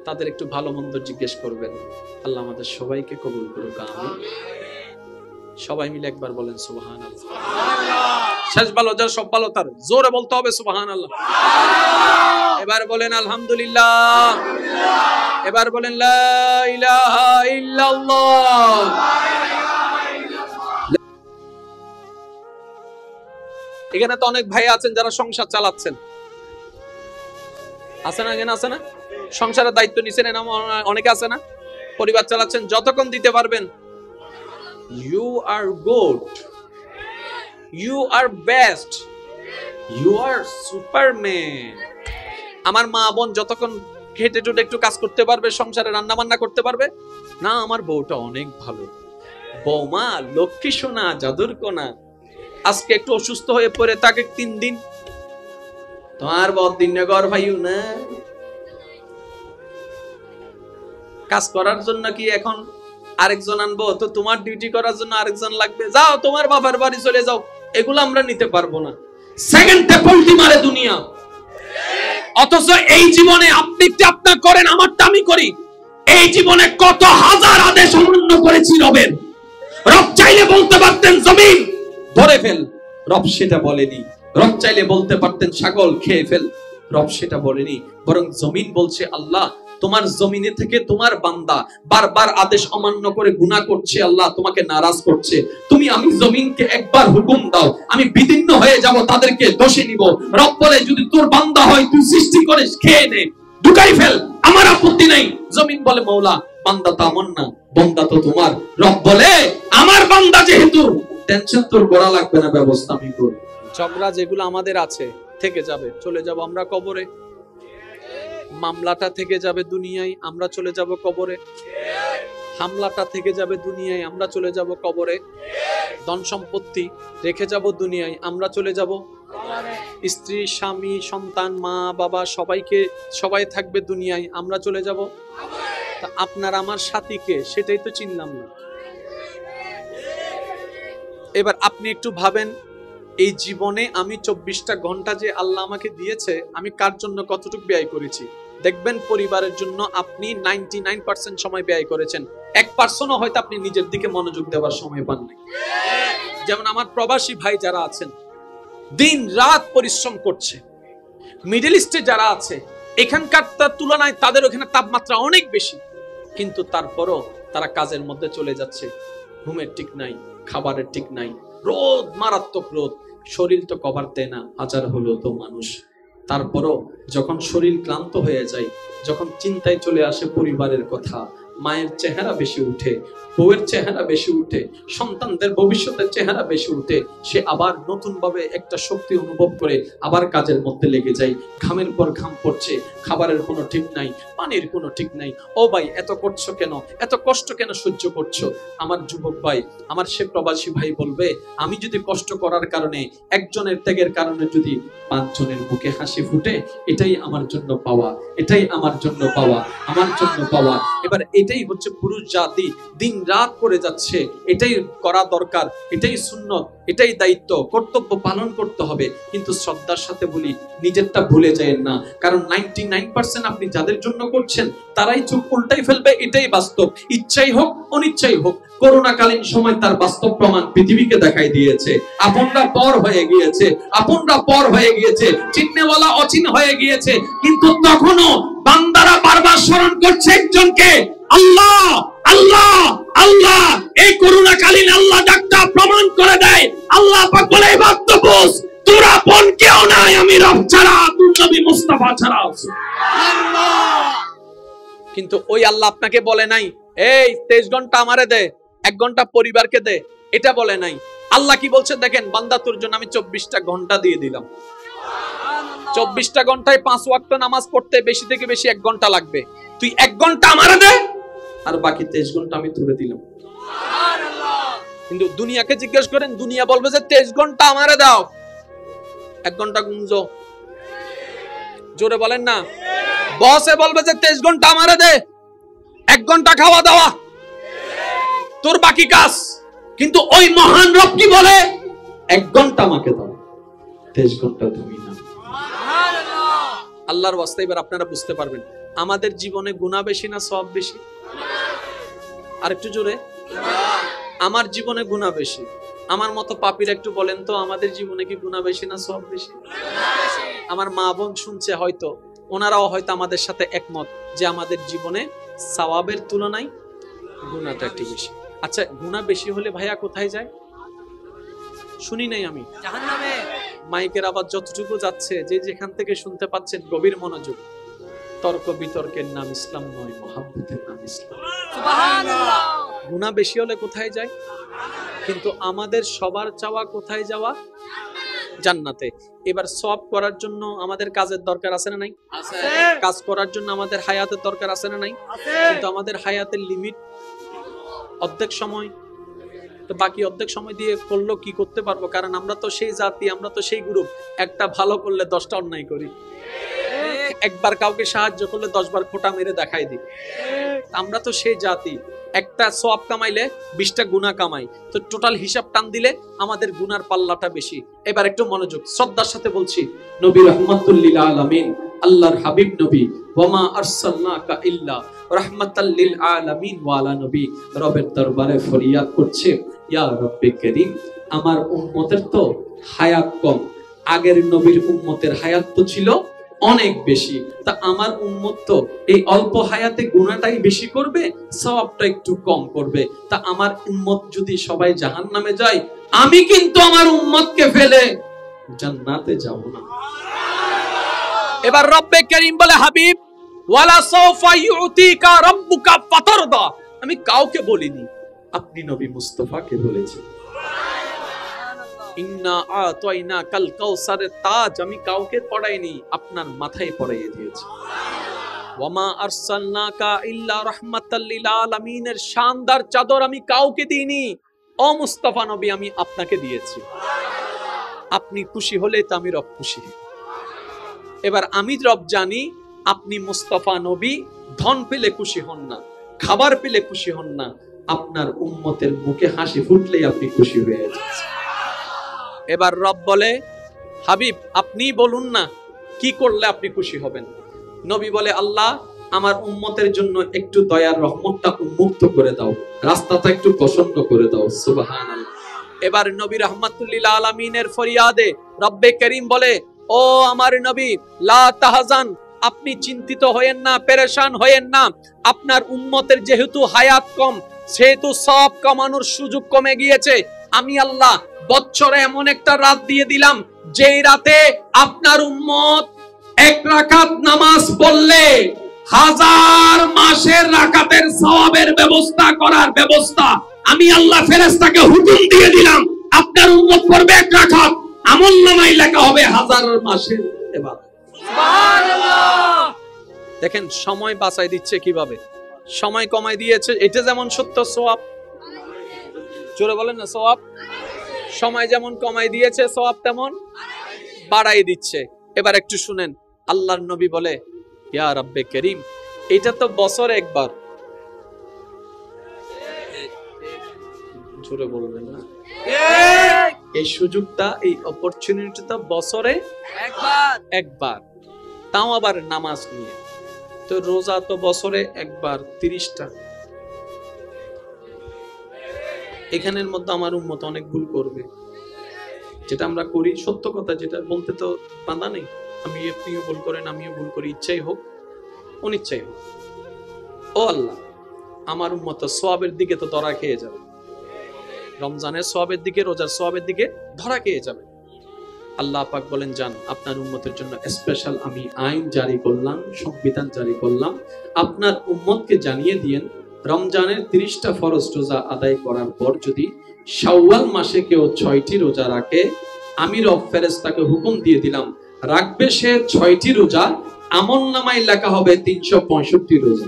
তাদের একটু ভালো মন্দ জিজ্ঞেস করবেন। আল্লাহ আমাদের সবাইকে কবুল করুক। আমিন। সবাই মিলে একবার বলেন সুবহানাল্লাহ। শেষ ভালো যার সব ভালো তার, জোরে বলতে হবে সুবহানাল্লাহ। এবার বলেন আলহামদুলিল্লাহ। এবার বলেন লা ইলাহা ইল্লাল্লাহ। এখানে তো অনেক ভাই আছেন যারা সংসার চালাচ্ছেন, আছে না? এখানে আছে না? সংসারের দায়িত্ব নিছেন, অনেকে আছে না? পরিবার চালাচ্ছেন, যতক্ষণ দিতে পারবেন, you are good, you are best, you are superman। আমার মা বোন যতক্ষণ খেটে টুটে একটু কাজ করতে পারবে, সংসারে রান্না বান্না করতে পারবে না, আমার বউটা অনেক ভালো, বৌমা লক্ষ্মী সোনা জাদুর কোনা, আজকে একটু অসুস্থ হয়ে পড়ে তাকে 3 দিন, তোমার বদিন ঘর ভাইও না, কাজ করার জন্য কি এখন আরেকজন আনবো? তো তোমার ডিউটি করার জন্য আরেকজন লাগবে, যাও তোমার বাবার বাড়ি চলে যাও। এগুলো আমরা নিতে পারবো না। সেকেন্ডে পল্টি মারে দুনিয়া। অথচ এই জীবনে আপনি আপনার করেন, আমারটা আমি করি। এই জীবনে কত হাজার আদেশ অমান্য করেছি রবের। রব চাইলে বলতে পারতেন জমিন ধরে ফেল, রব সেটা বলেনি। রব চাইলে বলতে পারতেন ছাগল খেয়ে ফেল, রব সেটা বলেনি। বরং জমিন বলছে আল্লাহ তোমার জমিনে থেকে তোমার বান্দা বারবার আদেশ অমান্য করে গুনাহ করছে, আল্লাহ তোমাকে নারাজ করছে। তুমি আমি জমিনকে একবার হুকুম দাও, আমি বিদীর্ণ হয়ে যাব, তাদেরকে দোষী নিব। রব বলে যদি তোর বান্দা হয় তুই সৃষ্টি করিস, খেয়ে নে, ঢুকাই ফেল, আমার আপত্তি নাই। জমিন বলে মওলা বান্দা তো আমার না, বান্দা তো তোমার। রব বলে আমার বান্দা যেহেতু, টেনশন তোর করা লাগবে না, ব্যবস্থা আমি করব। ঝগড়া যেগুলো আমাদের আছে থেকে যাবে, চলে যাব আমরা কবরে। মামলাটা থেকে যাবে দুনিয়ায়, আমরা চলে যাব কবরে। হামলাটা থেকে যাবে দুনিয়ায়, আমরা চলে যাব কবরে। ধন সম্পত্তি রেখে যাব দুনিয়ায়, আমরা চলে যাব স্ত্রী, স্বামী, সন্তান, মা, বাবা সবাই থাকবে দুনিয়ায়, আমরা চলে যাব। তা আপনার আমার সাথীকে সেটাই তো চিনলাম না। এবার আপনি একটু ভাবেন, এই জীবনে আমি 24টা ঘন্টা যে আল্লাহ আমাকে দিয়েছে, আমি কার জন্য কতটুকু ব্যয় করেছি। দেখবেন পরিবারের জন্য আপনি 99% সময় ব্যয় করেছেন, 1%ও হয়তো আপনি নিজের দিকে মনোযোগ দেওয়ার সময় পান নাই। যেমন আমার প্রবাসী ভাই যারা আছেন, দিন রাত পরিশ্রম করছে। মিডল ইস্টে যারা আছে, এখানকার তুলনায় তাদের ওখানে তাপমাত্রা অনেক বেশি, কিন্তু তারপরও তারা কাজের মধ্যে চলে যাচ্ছে। ঘুমের ঠিক নাই, খাবারের ঠিক নাই, রোদ, মারাত্মক রোদ, শরীর তো কভার দেয় না, হাজার হলো তো মানুষ। তারপরও যখন শরীর ক্লান্ত হয়ে যায়, যখন চিন্তায় চলে আসে পরিবারের কথা, মায়ের চেহারা বেশি উঠে, বউয়ের চেহারা বেশি উঠে, সন্তানদের ভবিষ্যতের চেহারা বেশি উঠে, সে আবার নতুন ভাবে একটা শক্তি অনুভব করে আবার কাজের মধ্যে লেগে যায়। ঘামের পর ঘাম পড়ছে, খাবারের কোনো ঠিক নাই, পানির কোনো ঠিক নাই। ও ভাই এত করছো কেন, এত কষ্ট কেন সহ্য করছো? আমার যুবক ভাই, আমার সে প্রবাসী ভাই বলবে, আমি যদি কষ্ট করার কারণে, একজনের ত্যাগের কারণে যদি 5 জনের মুখে হাসি ফুটে, এটাই আমার জন্য পাওয়া, এটাই আমার জন্য পাওয়া, আমার জন্য পাওয়া। এবার এটাই হচ্ছে পুরুষ জাতি, দিন রাত করে যাচ্ছে, এটাই করা দরকার, এটাই সুন্নত, এটাই দায়িত্ব, কর্তব্য পালন করতে হবে। কিন্তু শ্রদ্ধার সাথে বলি, নিজেরটা ভুলে যায়েন না, কারণ 99% আপনি যাদের জন্য করছেন তারাই চোখ উল্টাই ফেলবে, এটাই বাস্তব। ইচ্ছাই হোক অনিচ্ছাই হোক, করোনাকালীন সময় তার বাস্তব প্রমাণ পৃথিবীকে দেখাই দিয়েছে। আপনরা পর হয়ে গিয়েছে, আপনরা পর হয়ে গিয়েছে, চিহ্নেওয়ালা অচিন হয়ে গিয়েছে, কিন্তু তখনও বান্দারা বারবার স্মরণ করছে একজনকে, আল্লাহ আল্লাহ আল্লাহ। এই করোনাকালীন আল্লাহ ডাকটা প্রমাণ করে দেয়। আল্লাহ পাক বলে, এবার তো বুঝ, তোর আপন কেউ নাই আমি রব ছাড়া, তুই নবী মুস্তাফা ছাড়া। কিন্তু ওই আল্লাহ আপনাকে বলে নাই, এই 23 ঘন্টা আমারে দে, 1 ঘন্টা পরিবারকে দে, এটা বলে নাই। আল্লাহ কি বলছে দেখেন, বান্দা তোর জন্য আমি 24টা ঘন্টা দিয়ে দিলাম। 24টা ঘন্টায় 5 ওয়াক্ত নামাজ পড়তে বেশি থেকে বেশি 1 ঘন্টা লাগবে, তুই 1 ঘন্টা আমারে দে, আর বাকি 23 ঘন্টা আমি তুলে দিলাম। কিন্তু দুনিয়াকে জিজ্ঞেস করেন, দুনিয়া বলবে যে 23 ঘন্টা আমারে দাও, 1 ঘন্টা গুঞ্জো, জোরে বলেন না। বসে বলবে যে 23 ঘন্টা আমারে দে, 1 ঘন্টা খাওয়া দাওয়া, তোর বাকি কাজ। কিন্তু ওই মহান রব কি বলে, 1 ঘন্টা আমাকে দাও, 23 ঘন্টা তুমি না। আল্লাহর ওয়াস্তে এবার আপনারা বুঝতে পারবেন, আমাদের জীবনে গুনাহ বেশি না সওয়াব বেশি? আরেকটু জোরে, আমার জীবনে গুনাহ বেশি। আমার মতো পাপীরা একটু বলেন তো, আমাদের জীবনে কি গুনাহ বেশি না সওয়াব বেশি? আমার মা বোন শুনছে হয়তো, ওনারাও হয়তো আমাদের সাথে একমত যে আমাদের জীবনে সওয়াবের তুলনায় গুনাহটা একটু বেশি। আচ্ছা, গুনাহ বেশি হলে ভাইয়া কোথায় যায়? শুনি নাই আমি, জাহান্নামে। মাইকের আওয়াজ যতটুকু যাচ্ছে, যে যেখান থেকে শুনতে পাচ্ছেন গভীর মনোযোগ। তর্ক বিতর্কের নাম ইসলাম নয়, মহাব্বতের নাম ইসলাম। সুবহানাল্লাহ। গুনাহ বেশি হলে কোথায় যায়? কিন্তু আমাদের সবার চাওয়া কোথায় যাওয়া? জান্নাতে। এবার সওয়াব করার জন্য আমাদের কাজের দরকার আছে না নাই? আছে। কাজ করার জন্য আমাদের হায়াতের দরকার আছে না নাই? আছে। কিন্তু আমাদের হায়াতের লিমিট অর্ধেক সময়, তো বাকি অর্ধেক সময় দিয়ে করলো কি করতে পারবো? কারণ আমরা তো সেই জাতি, আমরা তো সেই গ্রুপ, একটা ভালো করলে 10টা অন্যায় করি, একবার কাউকে সাহায্য করলে 10 বার খোঁটা মেরে দেখাই দিই। আমরা তো সেই জাতি, একটা সওয়াব কামাইলে 20টা গুনাহ কামাই, তো টোটাল হিসাব টান দিলে আমাদের গুনার পাল্লাটা বেশি। এবার একটু মনোযোগ, শ্রদ্ধার সাথে বলছি, নবী রাহমাতুল লিল আলামিন, আল্লাহর হাবিব নবী, ওয়ামা আরসালনাকা ইল্লা রাহমাতাল লিল আলামিন ওয়া আলা নবী, রবের দরবারে ফরিয়াদ করছে, ইয়া রব্বে করিম, আমার উম্মতের তো হায়াত কম, আগের নবীর উম্মতের হায়াত তো ছিল অনেক বেশি। তা আমার উম্মত তো এই অল্প হায়াতে গুনাহটাই বেশি করবে, সওয়াবটা একটু কম করবে। তা আমার উম্মত যদি সবাই জাহান্নামে যায়, আমি কিন্তু আমার উম্মতকে ফেলে জান্নাতে যাব না। এবার রব্বে কারীম বলে, হাবিব ওয়ালা সাওফা ইউতিকা রাব্বুকা ফাতারদা, আমি কাউকে বলিনি, আপনি নবী মুস্তাফাকে বলেছেন। ইন্না আতাইনাকাল কাউসারের তাজ আমি কাউকে পড়াইনি, আপনার মাথায় পড়াইয়ে দিয়েছি। ওয়ামা আরসালনাকা ইল্লা রাহমাতাল লিল আলামিনের শানদার চাদর আমি কাউকে দিইনি, ও মুস্তাফা নবী আমি আপনাকে দিয়েছি। আপনি খুশি হলে তো আমি রব খুশি। এবার আমি রব জানি আপনি মুস্তাফা নবী ধন পেলে খুশি হন না, খাবার পেলে খুশি হন না, আপনার উম্মতের মুখে হাসি ফুটলেই আপনি খুশি হয়ে যাচ্ছেন। এবার রব বলে, হাবিব আপনি বলুন না কি করলে আপনি খুশি হবেন। নবী বলে, আল্লাহ আমার উম্মতের জন্য একটু দয়ার রহমতটা উন্মুক্ত করে দাও, রাস্তাটা একটু প্রশস্ত করে দাও। সুবহানাল্লাহ। এবার নবী রাহমাতুল লিল আলামিনের ফরিয়াদে রব্বে কারীম বলে, ও আমার নবী লা তাহজান, আপনি চিন্তিত হয়েন না, পেরেশান হয়েন না। আপনার উম্মতের যেহেতু হায়াত কম, সেহেতু সওয়াব কামানোর সুযোগ কমে গিয়েছে। আমি আল্লাহ বছরে এমন একটা রাত দিয়ে দিলাম, যেই রাতে আপনার উম্মত এক রাকাত নামাজ পড়লে 1000 মাসের রাকাতের সওয়াবের ব্যবস্থা করার ব্যবস্থা আমি আল্লাহ ফেরেশতাকে হুকুম দিয়ে দিলাম। আপনার উম্মত পড়বে এক রাকাত, আমলনামায় লেখা হবে 1000 মাসের ইবাদত। সুবহানাল্লাহ। দেখেন সময় বাঁচাই দিচ্ছে কিভাবে, সময় কমাই দিয়েছে। এটা যেমন সত্য সওয়াব, জোরে বলেন না সওয়াব। সময় যেমন কমাই দিয়েছে, সওয়াব তেমন বাড়াই দিচ্ছে। এবার একটু শুনেন, আল্লাহর নবী বলে, ইয়া রব্বে কারীম এটা তো বছরে একবার, জোরে বলবেন না, এই সুযোগটা এই অপরচুনিটিটা বছরে একবার, তাও আবার নামাজ নিয়ে। তো রোজা তো বছরে একবার 30টা। এখানের মধ্যে আমার উম্মত অনেক ভুল করবে, যেটা আমরা করি সত্য কথা, যেটা বলতে তো বাধা নেই। আপনিও ভুল করেন, আমিও ভুল করি, ইচ্ছাই হোক অনিচ্ছাই হোক। ও আল্লাহ আমার উম্মত সওয়াবের দিকে তো ধরা খেয়ে যাবে, রমজানের সওয়াবের দিকে, রোজার সওয়াবের দিকে ধরা খেয়ে যাবে। আল্লাহ পাক বলেন, যান আপনার উম্মতের জন্য স্পেশাল আমি আইন জারি করলাম, সংবিধান জারি করলাম, আপনার উম্মতকে জানিয়ে দিয়েন রমজানের 30টা ফরজ রোজা আদায় করার পর যদি শাওয়াল মাসে কেউ 6টি রোজা রাখে, আমি রব ফেরেশতাকে হুকুম দিয়ে দিলাম রাখবে সে 6টি রোজা, আমলনামায় লেখা হবে 365 রোজা।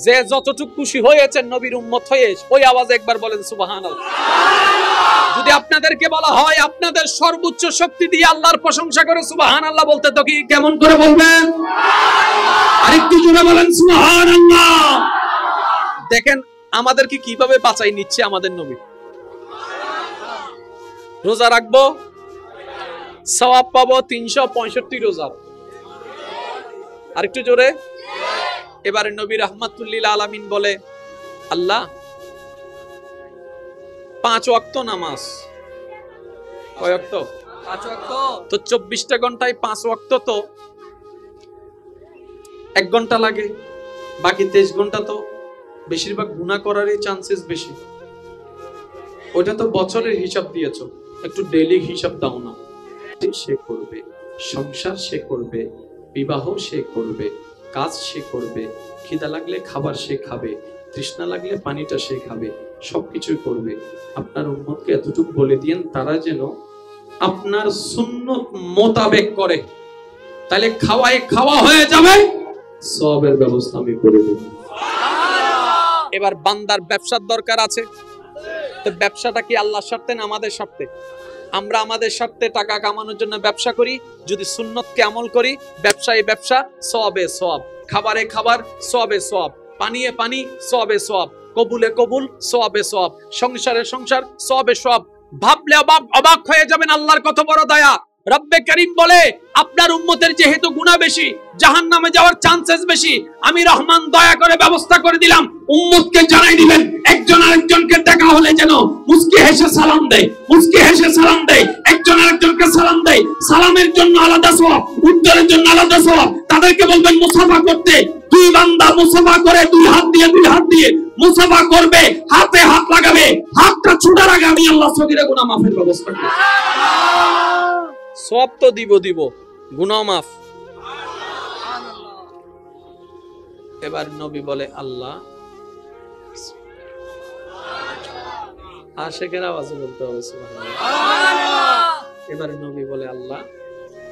যে যতটুকু খুশি হয়েছেন নবীর উম্মত হয়ে, ওই আওয়াজে একবার বলেন সুবহানাল্লাহ। যদি আপনাদেরকে বলা হয় আপনাদের সর্বোচ্চ শক্তি দিয়ে আল্লাহর প্রশংসা করে সুবহানাল্লাহ বলতে, তো কি কেমন করে বলবেন? আরেকটু জোরে বলেন সুবহানাল্লাহ। দেখেন আমাদেরকে কিভাবে বাঁচাই নিচ্ছে আমাদের নবী। রোজা রাখবো, সওয়াব পাবো 365 রোজা। আরেকটু জোরে। এবারে নবী রাহমাতুল লিল আলামিন বলে, আল্লাহ 5 ওয়াক্ত নামাজ, কয় ওয়াক্ত? 5 ওয়াক্ত। তো 24টা ঘন্টায় 5 ওয়াক্ত, তো 1 ঘন্টা লাগে, বাকি 23 ঘন্টা তো বেশিরভাগ গুনাহ করারই চান্সেস বেশি। ওটা তো বছরের হিসাব দিয়েছো, একটু ডেইলি হিসাব দাও না। সে করবে, সংসার সে করবে, বিবাহ সে করবে, কাজ সে করবে, খিদা লাগলে খাবার সে খাবে, তৃষ্ণা লাগলে পানিটা সে খাবে, সবকিছুই করবে। আপনার উম্মতকে এতটুকু বলে দিয়েন তারা যেন আপনার সুন্নত মোতাবেক করে, তাহলে খাওয়া হয়ে যাবে, সওয়াবের ব্যবস্থা আমি করে দেব। এবার বান্দার ব্যবসার দরকার আছে, তো ব্যবসাটা কি আল্লাহর স্বার্থে না আমাদের স্বার্থে? আমরা আমাদের স্বার্থে টাকা কামানোর জন্য ব্যবসা করি, যদি সুন্নতকে আমল করি, ব্যবসায় ব্যবসা, সওয়াবে সওয়াব, খাবারে খাবার, সওয়াবে সওয়াব, পানিয়ে পানি, সওয়াবে সওয়াব, কবুলে কবুল, সওয়াবে সওয়াব, সংসারে সংসার, সওয়াবে সওয়াব। ভাবলে অবাক হয়ে যাবেন আল্লাহর কত বড় দয়া। রব্বে কারীম বলে, আপনার উম্মতের যেহেতু গুনাহ বেশি, জাহান্নামে যাওয়ার চান্সেস বেশি, আমি রহমান দয়া করে ব্যবস্থা করে দিলাম, উম্মতকে জানাই দিবেন একজন আরেকজনকে দেখা হলে যেন মুস্কি হেসে সালাম দেয়, মুস্কি হেসে সালাম দেয়, একজন আরেকজনকে সালাম দেয়। সালামের জন্য আলাদা সওয়াব, উত্তরের জন্য আলাদা সওয়াব। তাদেরকে বলবেন মুসাফা করতে। দুই বান্দা মুসাফা করে, দুই হাত দিয়ে মুসাফা করবে, হাতে হাত লাগাবে, হাতটা ছুটার আগে আমি আল্লাহ সগীরা গুনাহ মাফের ব্যবস্থা করি। সওয়াব তো দিব, গুনাহ মাফ। এবার নবী বলে আল্লাহ, আশেকের আওয়াজে বলতে হবে সুবহানাল্লাহ। এবার নবী বলে আল্লাহ,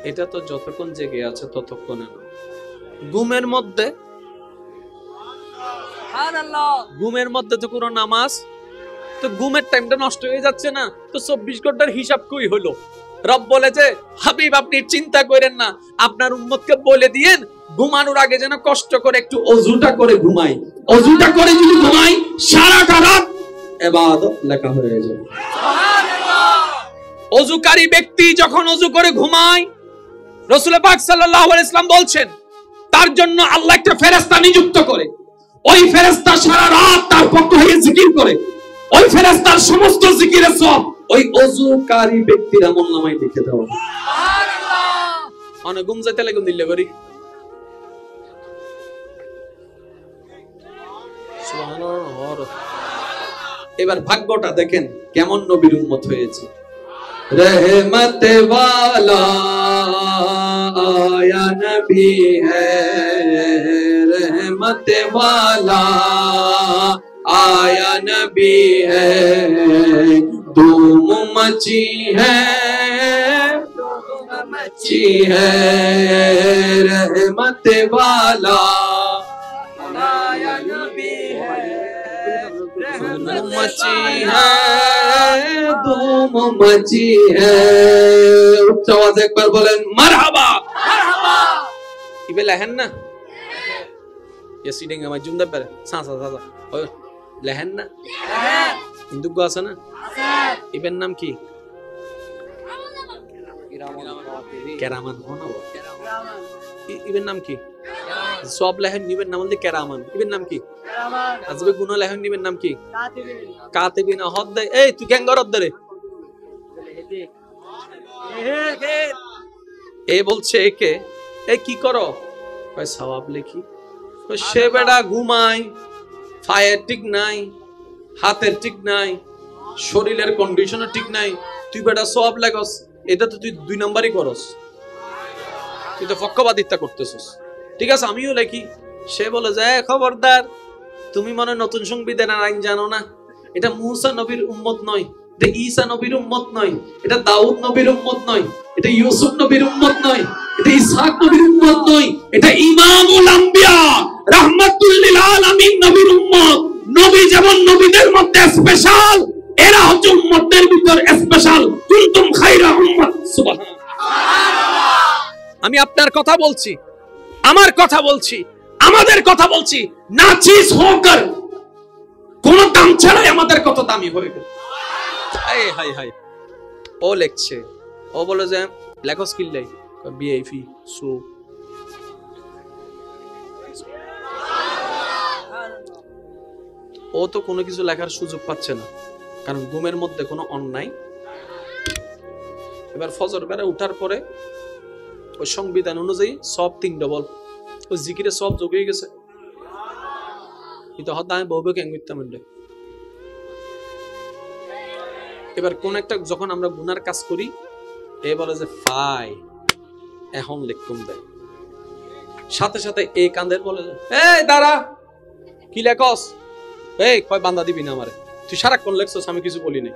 এটা তো যতক্ষণ জেগে আছে ততক্ষণ না, ঘুমের মধ্যে তো কোনো নামাজ, তো ঘুমের টাইমটা নষ্ট হয়ে যাচ্ছে না, তো 24 ঘন্টার হিসাব কই হলো? রব বলেছে হাবিব আপনি চিন্তা করেন না, আপনার উম্মতকে বলে দিয়েন ঘুমানোর আগে যেন কষ্ট করে একটু ওযুটা করে ঘুমাই, ওযুটা করে যদি ঘুমাই সারাটা রাত ইবাদত লেখা হয়ে যাবে। ওযুকারী ব্যক্তি যখন ওযু করে ঘুমায়, রাসূল পাক সাল্লাল্লাহু আলাইহি ওয়াসাল্লাম বলছেন তার জন্য আল্লাহ একটা ফেরেশতা নিযুক্ত করে, ওই ফেরেশতা সারা রাত তার পক্ষ হয়ে জিকির করে, ওই ফেরেশতার সমস্ত জিকিরের সওয়াব ওই ওযুকারী ব্যক্তির আমলনামায় লিখে দেওয়া। সুবহানাল্লাহ। অনেক ঘুম যাইতে লাগে দিলে করি। সুবহানাল্লাহ। এবার ভাগ্যটা দেখেন কেমন নবীর উম্মত হয়েছে। रहमत वाला आया नबी है, रहमत वाला आया नबी है, धूम मची है, रहमत वाला आया नबी है, मची है, धूम मची है। उच्च आवाज एक बार बोलें मरहबा, मरहबा। इबे लहन ना ये सीडिंग में जुमदा पर सांसा सांसा और लहन ना हिंदू को आसा ना इबे नाम की কেরামান হন, ইবেন নাম কি? সব লেহেন নিবেন নাম দিয়ে কেরামান, ইবেন নাম কি? আজবে গুনাহ লেহেন নিবেন নাম কি? কাতিবিনা হদ দে। এই তুই কেন গরদ দে রে? এই বলছে একে, এই কি করো? কই সওয়াব লিখি। কই সে বেটা ঘুমায়, ফায়ের ঠিক নাই, হাতের ঠিক নাই, শরীরের কন্ডিশন ঠিক নাই, তুই বেটা সওয়াব লাগস, এটা তো তুই 2 নাম্বারই করস, তুই তো পক্ষপাতিত্ব করতেছস। ঠিক আছে আমিও লিখি। সে বলে যে খবরদার, তুমি মনে নতুন সংবিধানের আইন জানো না, এটা মুসা নবীর উম্মত নয়, এটা ঈসা নবীর উম্মত নয়, এটা দাউদ নবীর উম্মত নয়, এটা ইউসুফ নবীর উম্মত নয়, এটা ইসহাক নবীর উম্মত নয়, এটা ইমামুল আম্বিয়া রাহমাতুল লিল আলামিন নবীর উম্মত। নবী যেমন নবীদের মধ্যে স্পেশাল, এরা হচ্ছে উম্মতের ভিতর স্পেশাল। কুনতুম খায়রা উম্মাত। সুবহানাল্লাহ। আমি আপনার কথা বলছি, আমার কথা বলছি, আমাদের কথা বলছি, নাচিস হোকর কোন দাম ছাড়াই আমাদের কত দামি হয়ে গেল। High high high. ও লেখছে, ও বলে যে লেখো স্কিল লাই বিএফি সো ও তো কোনো কিছু লেখার সুযোগ পাচ্ছে না, কারণ ঘুমের মধ্যে কোনো অন্যায়। এবার ফজর বেলা উঠার পরে ওই সংবিধান অনুযায়ী সব 3 ডবল, ওই জিকিরে সব যোগ হয়ে গেছে। এটা হয়তো আমি বহু কেন করতাম। এবার কোন একটা যখন আমরা গুনার কাজ করি, এ বলে যে ফাই এখন লিখুম দেয়, সাথে সাথে এই কান্দের বলে এই দাঁড়া কি লেখস, এই কয় বান্দা দিবি না আমারে, তুই সারাক্ষণ লেখছস আমি কিছু বলি নাই,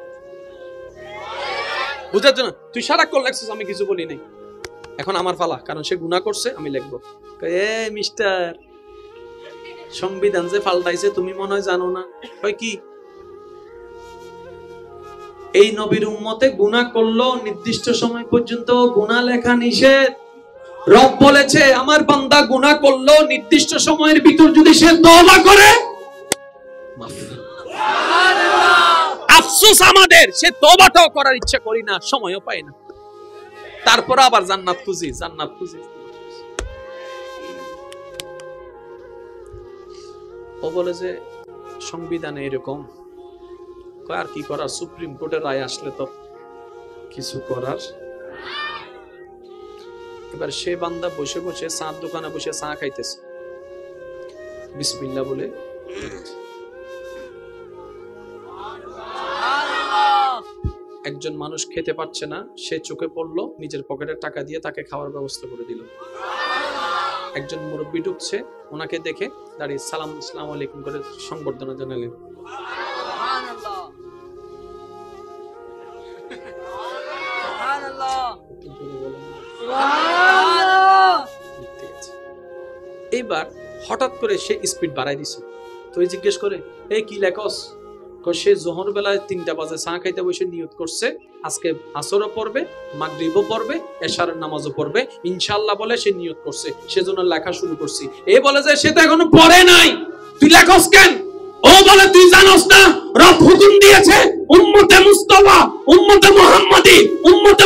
বুঝাচ্ছ না? তুই সারাক্ষণ লেখছস আমি কিছু বলি নাই, এখন আমার ফালা, কারণ সে গুনাহ করছে আমি লিখবো। এ মিস্টার, সংবিধান যে পাল্টাইছে তুমি মনে হয় জানো না। কয় কি? এই নবীর উম্মতে গুনাহ করলো নির্দিষ্ট সময় পর্যন্ত গুনাহ লেখা নিষেধ। রব বলেছে আমার বান্দা গুনাহ করলো নির্দিষ্ট সময়ের ভিতর যদি সে তওবা করে মাফ। সুবহানাল্লাহ। আফসোস আমাদের, সে তওবাটাও করার ইচ্ছা করি না, সময়ও পাই না। তারপর আবার জান্নাত খুঁজি, জান্নাত খুঁজি। ও বলে যে সংবিধানে এরকম, আর কি করার, সুপ্রিম কোর্টের রায় আসলে তো কিছু করার। এবার সে বান্দা বসে বসে চার দোকানে বসে চা খাইতেছে, বিসমিল্লাহ বলে। একজন মানুষ খেতে পারছে না, সে চোখে পড়লো, নিজের পকেটের টাকা দিয়ে তাকে খাওয়ার ব্যবস্থা করে দিল। একজন মুরব্বী ঢুকছে, ওনাকে দেখে দাঁড়িয়ে সালাম আসসালামু আলাইকুম করে সংবর্ধনা জানালেন। এইবার হঠাৎ করে সে স্পিড বাড়াই দিছে, তো জিজ্ঞেস করে এই কি লেখস? সে জোহর বেলায় 3টা বাজে চা খাইতে বসে নিয়ত করছে আজকে আসরও পড়বে, মাগরিবও পড়বে, এশারের নামাজও পড়বে ইনশাআল্লাহ বলে সে নিয়ত করছে, সেজন্য লেখা শুরু করছি। এ বলে যে সে তো এখনো পড়ে নাই, তুই লেখস কেন? ও বলে তুই জানোস না রব হুকুম দিয়েছে উম্মতে মুস্তাফা, উম্মতে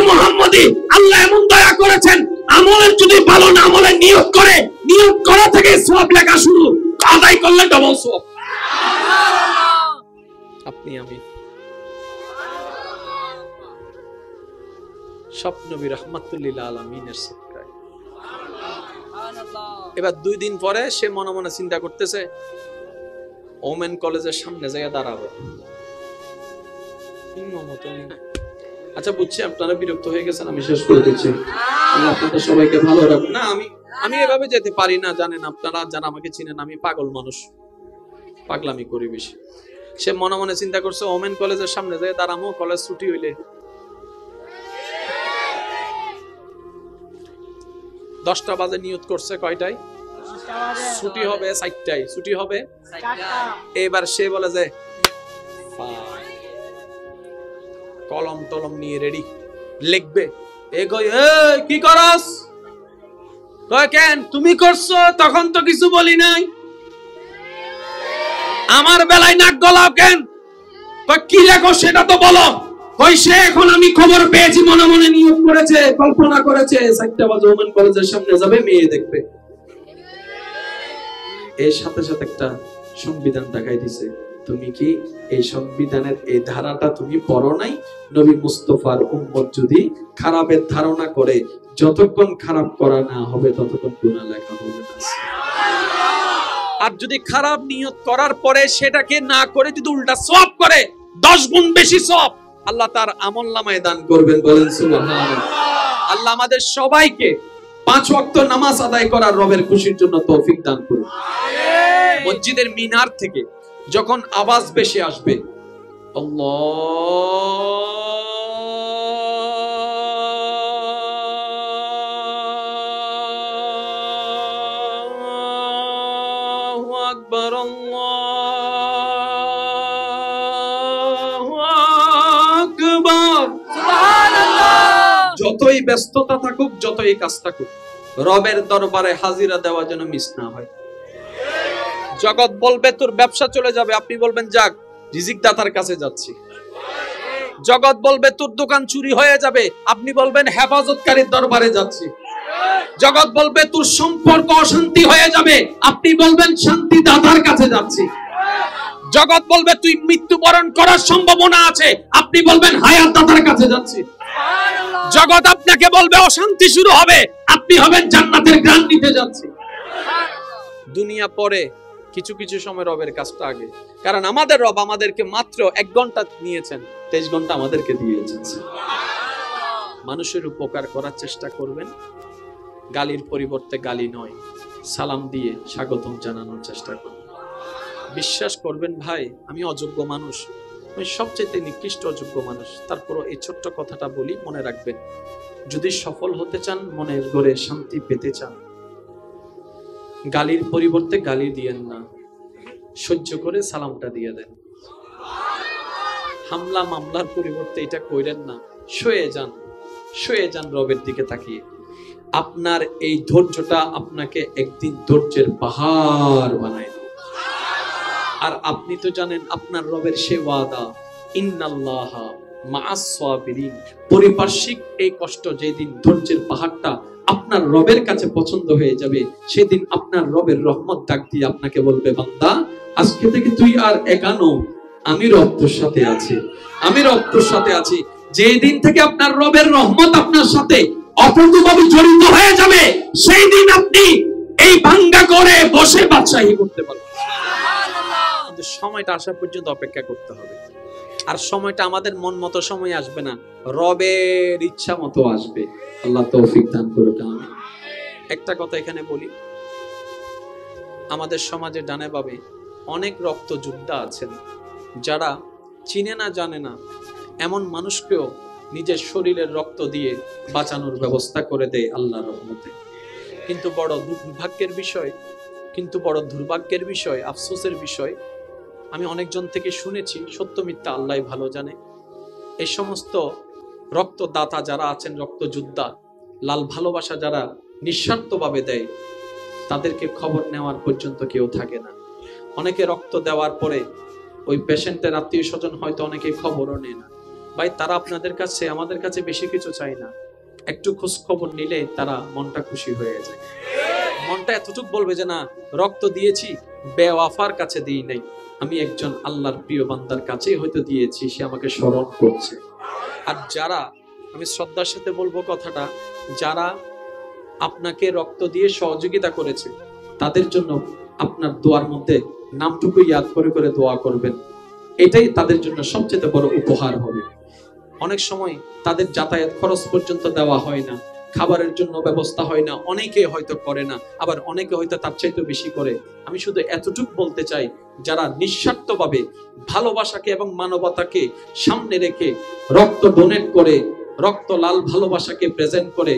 মুহাম্মাদি আল্লাহ এমন দয়া করেছেন, আমলের যদি ভালো না আমলে নিয়ত করে, নিয়ত করা থেকে সওয়াব লেখা শুরু, আদায় করলে ডবল সওয়াব। আপনি আমি সব নবী রাহমাতুল লিল আলামিনের সাদকায়। এবার 2 দিন পরে সে মনে মনে চিন্তা করতেছে ওমেন কলেজের সামনে জায়গা দাঁড়াবো। আচ্ছা বুঝছি আপনারা বিরক্ত হয়ে গেছেন, আমি শেষ করে দিচ্ছি। আল্লাহ আপনাদের সবাইকে ভালো রাখুন। না আমি এভাবে যেতে পারি না, জানেন আপনারা যারা আমাকে চিনেন, আমি পাগল মানুষ, পাগলামি করি বেশি। সে মনে মনে চিন্তা করছে ওমেন কলেজের সামনে যায় দাঁড়ামো, কলেজ ছুটি হইলে 10টা বাজে নিয়ত করছে, কয়টায় ছুটি হবে? 4টায় ছুটি হবে। এবার সে বলে যে কলম টলম নিয়ে রেডি, লিখবে। কি করস? কেন তুমি করছো? তখন তো কিছু বলি নাই। আমার বেলায় নাক গলাও কেন? কি লেখো সেটা তো বলো। সে এখন আমি খবর পেয়েছি, মনে মনে নিয়োগ করেছে, কল্পনা করেছে 4টা বাজে ওমেন কলেজের সামনে যাবে, মেয়ে দেখবে। এর সাথে সাথে একটা সংবিধান দেখাই দিছে। তুমি কি এই সংবিধানের এই ধারাটা তুমি পড়ো নাই? নবী মুস্তাফার উম্মত যদি খারাপের ধারণা করে, যতক্ষণ খারাপ করা না হবে ততক্ষণ গুনাহ লেখা হবে না। আর যদি খারাপ নিয়ত করার পরে সেটাকে না করে যদি উল্টা সওয়াব করে, 10 গুণ বেশি সওয়াব আল্লাহ তার আমলনামায় দান করবেন। বলেন সুবহানাল্লাহ। আল্লাহ আমাদের সবাইকে 5 ওয়াক্ত নামাজ আদায় করার রবের খুশির জন্য তৌফিক দান করুন। আমিন। মসজিদের মিনার থেকে যখন আওয়াজ বেশি আসবে, আল্লাহু আকবার, আল্লাহু আকবার, সুবহানাল্লাহ। যতই ব্যস্ততা থাকুক, যতই কাজ থাকুক, রবের দরবারে হাজিরা দেওয়া যেন মিস না হয়। জগৎ বলবে তোর ব্যবসা চলে যাবে, আপনি বলবেন যাক রিজিক দাতার কাছে যাচ্ছি। জগৎ বলবে তোর দোকান চুরি হয়ে যাবে, আপনি বলবেন হেফাজতকারীর দরবারে যাচ্ছি। জগৎ বলবে তোর সম্পর্ক অশান্তি হয়ে যাবে, আপনি বলবেন শান্তি দাতার কাছে যাচ্ছি। জগৎ বলবে তুই মৃত্যুবরণ করার সম্ভাবনা আছে, আপনি বলবেন হায়াত দাতার কাছে যাচ্ছি। জগৎ আপনাকে বলবে অশান্তি শুরু হবে, আপনি হবেন জান্নাতের গ্রাণ নিতে যাচ্ছি। দুনিয়া পরে, কিছু কিছু সময় রবের কাজটা আগে। কারণ আমাদের রব আমাদেরকে মাত্র 1 ঘন্টা নিয়েছেন, 23 ঘন্টা আমাদেরকে দিয়েছেন। মানুষের উপকার করার চেষ্টা করবেন, গালির পরিবর্তে গালি নয়, সালাম দিয়ে স্বাগতম জানানোর চেষ্টা করবেন। বিশ্বাস করবেন ভাই, আমি অযোগ্য মানুষ, আমি সবচেয়ে নিকৃষ্ট অযোগ্য মানুষ, তারপরও এই ছোট্ট কথাটা বলি, মনে রাখবেন। যদি সফল হতে চান, মনের ঘরে শান্তি পেতে চান, গালির পরিবর্তে গালি দিয়েন না, সহ্য করে সালামটা দিয়ে দেন। হামলা মামলার পরিবর্তে এটা কইরেন না, শুয়ে যান রবের দিকে তাকিয়ে। আপনার এই ধৈর্যটা আপনাকে একদিন ধৈর্যের পাহাড় বানায় দেবে। আর আপনি তো জানেন আপনার রবের সে ওয়াদা, ইন্নাল্লাহা মা'আস সাবিরিন। পরিপার্শ্বিক এই কষ্ট যেদিন ধৈর্যের পাহাড়টা আপনার রবের কাছে পছন্দ হয়ে যাবে, সেদিন আপনার রবের রহমত ডাক দিয়ে আপনাকে বলবে, বান্দা আজকে থেকে তুই আর একা নও, আমি রব তোর সাথে আছি, আমি রব তোর সাথে আছি। যেই দিন থেকে আপনার রবের রহমত আপনার সাথে অপূর্ণভাবে জড়িত হয়ে যাবে, সেই দিন আপনি এই ভাঙ্গা করে বসে বাদশাহী করতে পারবেন। কিন্তু সময়টা আসা পর্যন্ত অপেক্ষা করতে হবে। আর সময়টা আমাদের মন মতো সময় আসবে না, রবের ইচ্ছা মতো আসবে। আল্লাহ তৌফিক দান করুক, আমিন। একটা কথা এখানে বলি, আমাদের সমাজে ডানে বামে অনেক রক্ত যোদ্ধা আছেন, যারা চিনে না জানে না এমন মানুষকেও নিজের শরীরের রক্ত দিয়ে বাঁচানোর ব্যবস্থা করে দেয় আল্লাহর রহমতে। কিন্তু বড় দুর্ভাগ্যের বিষয়, আফসোসের বিষয়, আমি অনেকজন থেকে শুনেছি, সত্য মিথ্যা আল্লাহ ভালো জানে, এই সমস্ত রক্তদাতা যারা আছেন, রক্তযোদ্ধা, লাল ভালোবাসা যারা নিঃস্বার্থভাবে দেয়, তাদেরকে খবর নেওয়ার পর্যন্ত কেউ থাকে না। অনেকে রক্ত দেওয়ার পরে ওই পেশেন্টের আত্মীয় স্বজন হয়তো অনেকে খবরও নেয় না। ভাই, তারা আপনাদের কাছে, আমাদের কাছে বেশি কিছু চায় না, একটু খোঁজ খবর নিলে তারা মনটা খুশি হয়ে যায়। মনটা এতটুকু বলবে যে না, রক্ত দিয়েছি, বেওয়াফার কাছে দিই নাই, আমি একজন আল্লাহর প্রিয় বান্দার কাছে হয়তো দিয়েছি, সে আমাকে স্মরণ করছে। আর যারা, আমি শ্রদ্ধার সাথে বলবো কথাটা, যারা আপনাকে রক্ত দিয়ে সহযোগিতা করেছে, তাদের জন্য আপনার দোয়ার মধ্যে নামটুকু ইয়াদ করে করে দোয়া করবেন, এটাই তাদের জন্য সবচেয়ে বড় উপহার হবে। অনেক সময় তাদের যাতায়াত খরচ পর্যন্ত দেওয়া হয় না, খাবারের জন্য ব্যবস্থা হয় না, অনেকে হয়তো করে না, আবার অনেকে হয়তো তার চাইতে বেশি করে। আমি শুধু এতটুকু বলতে চাই, যারা নিঃস্বার্থভাবে ভালোবাসাকে এবং মানবতাকে সামনে রেখে রক্ত ডোনেট করে, রক্ত লাল ভালোবাসাকে প্রেজেন্ট করে,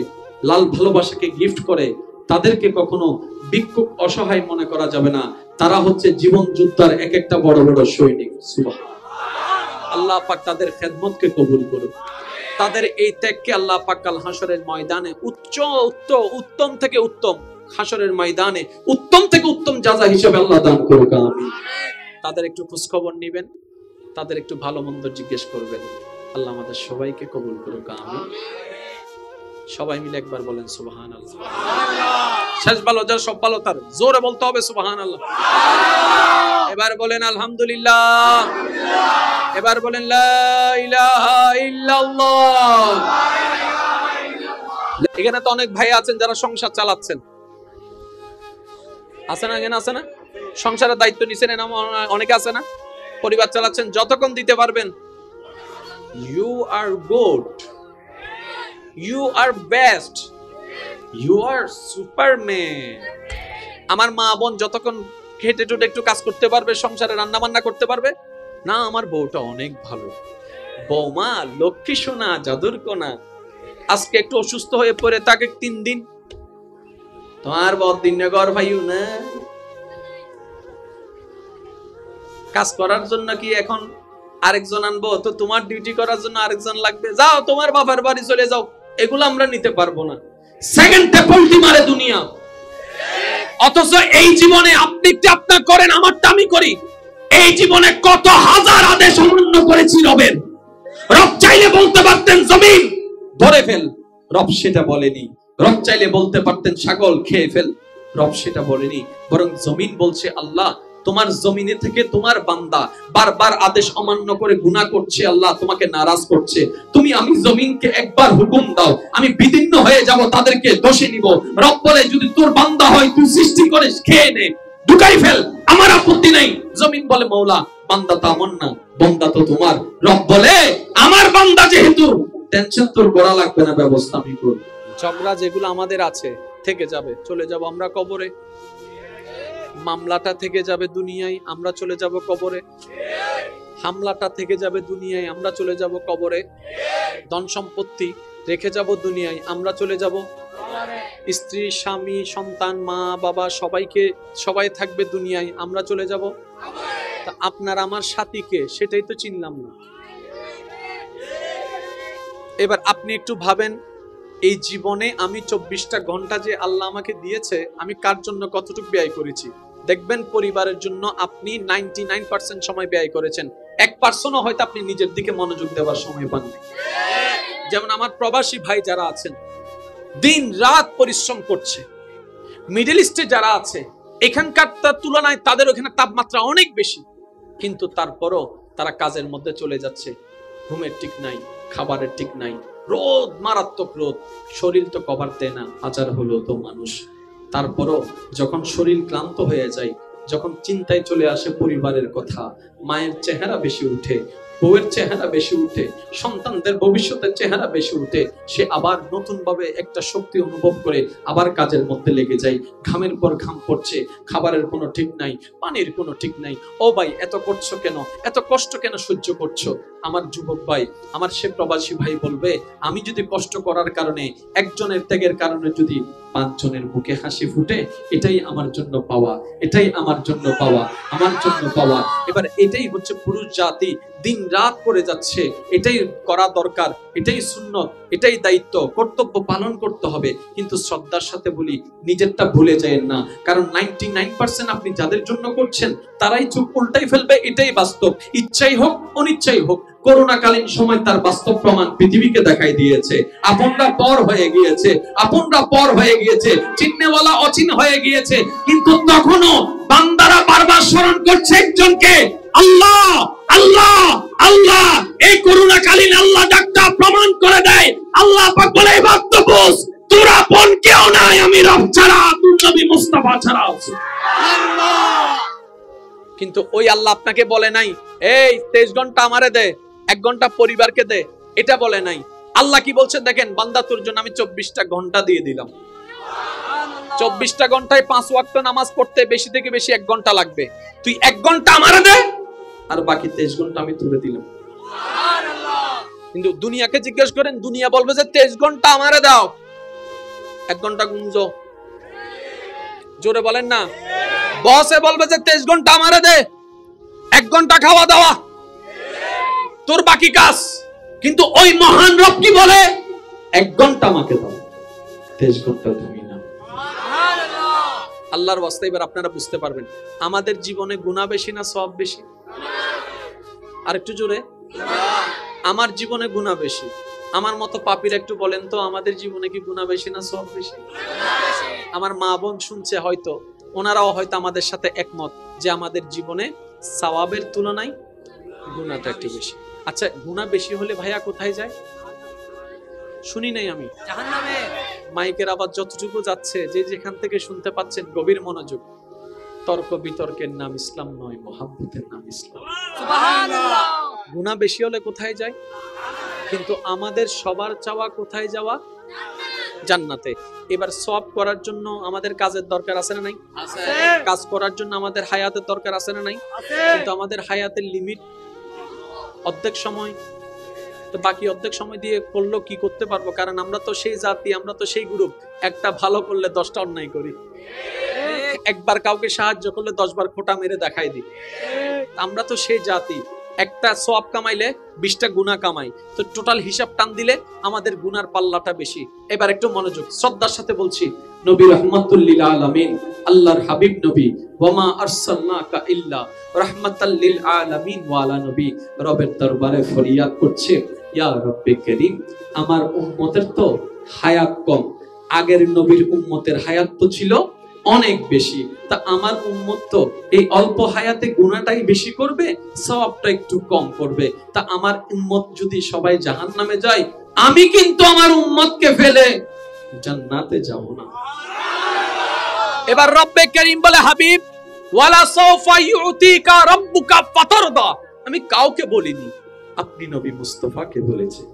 লাল ভালোবাসাকে গিফট করে, তাদেরকে কখনো ভিক্ষুক অসহায় মনে করা যাবে না। তারা হচ্ছে জীবন যোদ্ধার এক একটা বড় বড় সৈনিক। সুবহানাল্লাহ। আল্লাহ পাক তাদের খেদমতকে কবুল করুন, তাদের এই ত্যাগকে আল্লাহ পাক কাল হাসরের ময়দানে উত্তম থেকে উত্তম, হাসরের ময়দানে উত্তম থেকে উত্তম জাযা হিসেবে আল্লাহ দান করুক, আমিন। তাদের একটু খোঁজ খবর নেবেন, তাদের একটু ভালো মন্দ জিজ্ঞেস করবেন। আল্লাহ আমাদের সবাইকে কবুল করুক, আমিন। সবাই মিলে একবার বলেন সুবহানাল্লাহ। শেষ ভালো যার সব ভালো তার, জোরে বলতে হবে সুবহানাল্লাহ। এবার বলেন আলহামদুলিল্লাহ, এবার বলেন লা ইলাহা ইল্লাল্লাহ। এখানে তো অনেক ভাই আছেন যারা সংসার চালাচ্ছেন, আছে না? এখানে আছে না? সংসারের দায়িত্ব নিছেন, অনেকে আছে না? পরিবার চালাচ্ছেন, যতক্ষণ দিতে পারবেন, you are good, you are best, you are superman. আমার মা বোন যতক্ষণ খেটে টুটে একটু কাজ করতে পারবে, সংসারে রান্না বান্না করতে পারবে, না আমার বউটা অনেক ভালো, বৌমা লক্ষ্মী সোনা, জাদুর কোনা। আজকে একটু অসুস্থ হয়ে পড়ে তাকে 3 দিন, তোমার বদিন ঘর ভাইও না, কাজ করার জন্য কি এখন আরেকজন আনবো? তো তোমার ডিউটি করার জন্য আরেকজন লাগবে, যাও তোমার বাবার বাড়ি চলে যাও। এগুলো আমরা নিতে পারবো না। সেকেন্ডে পল্টি মারে দুনিয়া। অথচ এই জীবনে আপনি আপনার করেন, আমারটা আমি করি। এই জীবনে কত হাজার আদেশ অমান্য করেছি রবের। রব চাইলে বলতে পারতেন জমিন ধরে ফেল, রব সেটা বলেনি। রব চাইলে বলতে পারতেন ছাগল খেয়ে ফেল, রব সেটা বলেনি। বরং জমিন বলছে, আল্লাহ তোমার জমিনে থেকে তোমার বান্দা বারবার আদেশ অমান্য করে গুনাহ করছে, আল্লাহ তোমাকে নারাজ করছে। আমি জমিনকে একবার হুকুম দাও, আমি বিদীর্ণ হয়ে যাব, তাদেরকে দোষে নিব। রব বলে, যদি তোর বান্দা হয় তুই সৃষ্টি করিস, খেয়ে নে, ঢুকাই ফেল, আমার আপত্তি নাই। জমিন বলে, মওলা বান্দা তো আমার না, বান্দা তো তোমার। রব বলে, আমার বান্দা যেহেতু, টেনশন তোর করা লাগবে না, ব্যবস্থা আমি করব। ঝগড়া যেগুলো আমাদের আছে থেকে যাবে, চলে যাব আমরা কবরে। মামলাটা থেকে যাবে দুনিয়ায়, আমরা চলে যাব কবরে। হামলাটা থেকে যাবে দুনিয়ায়, আমরা চলে যাব কবরে। ধন সম্পত্তি রেখে যাব দুনিয়ায়, আমরা চলে যাব স্ত্রী, স্বামী, সন্তান, মা বাবা সবাই থাকবে দুনিয়ায়, আমরা চলে যাব। তা আপনার আমার সাথীকে, সেটাই তো চিনলাম না। এবার আপনি একটু ভাবেন, এই জীবনে আমি 24টা ঘন্টা যে আল্লাহ আমাকে দিয়েছে, আমি কার জন্য কতটুকু ব্যয় করেছি। দেখবেন পরিবারের জন্য আপনি 99% সময় ব্যয় করেছেন, 1% হয়তো আপনি নিজের দিকে মনোযোগ দেওয়ার সময় পাননি। যেমন আমার প্রবাসী ভাই যারা আছেন, দিন রাত পরিশ্রম করছে, মিডল ইস্টে যারা আছে, এখানকার তুলনায় তাদের ওখানে তাপমাত্রা অনেক বেশি, কিন্তু তারপরও তারা কাজের মধ্যে চলে যাচ্ছে। ঘুমের ঠিক নাই, খাবারের ঠিক নাই, রোদ, মারাত্মক রোদ, শরীর তো কভার দেয় না, হাজার হলো তো মানুষ। তারপরও যখন শরীর ক্লান্ত হয়ে যায়, যখন চিন্তায় চলে আসে পরিবারের কথা, মায়ের চেহারা বেশি উঠে, বউয়ের চেহারা বেশি উঠে, সন্তানদের ভবিষ্যতের চেহারা বেশি উঠে, সে আবার নতুন ভাবে একটা শক্তি অনুভব করে আবার কাজের মধ্যে লেগে যায়। ঘামের পর ঘাম পড়ছে, খাবারের কোনো ঠিক নাই, পানির কোনো ঠিক নাই। ও ভাই, এত করছো কেন, এত কষ্ট কেন সহ্য করছো? আমার যুবক ভাই, আমার সে প্রবাসী ভাই বলবে, আমি যদি কষ্ট করার কারণে, একজনের ত্যাগের কারণে যদি 5 জনের মুখে হাসি ফুটে, এটাই আমার জন্য পাওয়া, এটাই আমার জন্য পাওয়া, আমার জন্য পাওয়া। এবার এটাই হচ্ছে পুরুষ জাতি, দিন রাত করে যাচ্ছে, এটাই করা দরকার, এটাই সুন্নত, এটাই দায়িত্ব, কর্তব্য পালন করতে হবে। কিন্তু শ্রদ্ধার সাথে বলি, নিজেরটা ভুলে যায়েন না, কারণ 99% আপনি যাদের জন্য করছেন তারাই চুপ উল্টাই ফেলবে, এটাই বাস্তব। ইচ্ছাই হোক অনিচ্ছাই হোক, করোনাকালীন সময় তার বাস্তব প্রমাণ পৃথিবীকে দেখাই দিয়েছে। আপনরা পর হয়ে গিয়েছে, আপনরা পর হয়ে গিয়েছে, চিহ্নেওয়ালা অচিন হয়ে গিয়েছে, কিন্তু তখনও বান্দারা বারবার স্মরণ করছে একজনকে, আল্লাহ আল্লাহ আল্লাহ। এই করোনাকালীন আল্লাহ ডাকটা প্রমাণ করে দেয়। আল্লাহ পাক বলে, এবার তো বুঝ, তোর আপন কেউ নাই আমি রব ছাড়া, তোর নবী মুস্তাফা ছাড়া। কিন্তু ওই আল্লাহ আপনাকে বলে নাই, এই 23 ঘন্টা আমারে দে, 1 ঘন্টা পরিবারকে দে, এটা বলে নাই। আল্লাহ কি বলছেন দেখেন, বান্দা তোর জন্য আমি 24টা ঘন্টা দিয়ে দিলাম। 24টা ঘন্টায় 5 ওয়াক্ত নামাজ পড়তে বেশি থেকে বেশি 1 ঘন্টা লাগবে, তুই 1 ঘন্টা আমারে দে, আর বাকি 23 ঘন্টা আমি তুলে দিলাম। কিন্তু দুনিয়াকে জিজ্ঞেস করেন, দুনিয়া বলবে যে 23 ঘন্টা আমারে দাও, 1 ঘন্টা গুঞ্জো, জোরে বলেন না। বসে বলবে যে 23 ঘন্টা আমারে দে, 1 ঘন্টা খাওয়া দাওয়া, তোর বাকি কাজ। কিন্তু ওই মহান রব কি বলে, 1 ঘন্টা আমাকে দাও, 23 ঘন্টা তুমি না। আল্লাহর ওয়াস্তে এবার আপনারা বুঝতে পারবেন, আমাদের জীবনে গুনাহ বেশি না সওয়াব বেশি? আর একটু জোরে, আমার জীবনে গুনাহ বেশি। আমার মতো পাপীর একটু বলেন তো, আমাদের জীবনে কি গুনাহ বেশি না সওয়াব বেশি? আমার মা বোন শুনছে হয়তো, ওনারাও হয়তো আমাদের সাথে একমত যে আমাদের জীবনে সওয়াবের তুলনায় গুনাহটা একটু বেশি। আচ্ছা, গুনাহ বেশি হলে ভাইয়া কোথায় যায়? শুনি নাই আমি, জাহান্নামে। মাইকের আওয়াজ যতটুকু যাচ্ছে, যে যেখান থেকে শুনতে পাচ্ছেন, গভীর মনোযোগ। তর্ক বিতর্কের নাম ইসলাম নয়, মহাব্বতের নাম ইসলাম। সুবহানাল্লাহ। গুনাহ বেশি হলে কোথায় যায়? কিন্তু আমাদের সবার চাওয়া কোথায় যাওয়া? জান্নাতে। এবার সওয়াব করার জন্য আমাদের কাজের দরকার আছে না নাই? আছে। কাজ করার জন্য আমাদের হায়াতের দরকার আছে না নাই? আছে। কিন্তু আমাদের হায়াতের লিমিট অর্ধেক সময়, তো বাকি অর্ধেক সময় দিয়ে করলো কি করতে পারবো? কারণ আমরা তো সেই জাতি, আমরা তো সেই গ্রুপ, একটা ভালো করলে 10টা অন্যায় করি, একবার কাউকে সাহায্য করলে 10 বার খোঁটা মেরে দেখাই দিই। আমরা তো সেই জাতি, একটা সওয়াব কামাইলে 20টা গুনাহ কামাই, তো টোটাল হিসাব টান দিলে আমাদের গুনার পাল্লাটা বেশি। এবার একটু মনোযোগ, শ্রদ্ধার সাথে বলছি, নবী রাহমাতুল লিল আলামিন, আল্লাহর হাবিব নবী, ওয়ামা আরসালনাকা ইল্লা রাহমাতাল লিল আলামিন ওয়া আলা নবী, রবের দরবারে ফরিয়াদ করছে, ইয়া রব্বে কারীম, আমার উম্মতের তো হায়াত কম, আগের নবীর উম্মতের হায়াত তো ছিল অনেক বেশি, তা আমার উম্মত তো এই অল্প হায়াতে গুনাহটাই বেশি করবে, সওয়াবটা একটু কম করবে। তা আমার উম্মত যদি সবাই জাহান্নামে যায়, আমি কিন্তু আমার উম্মতকে ফেলে জান্নাতে যাব না। এবার রব্বে কারীম বলে, হাবিব, ওয়ালা সাওফা ইউতিকা রাব্বুকা ফাতারদা, আমি কাউকে বলিনি, আপনি নবী মুস্তাফাকে বলেছেন।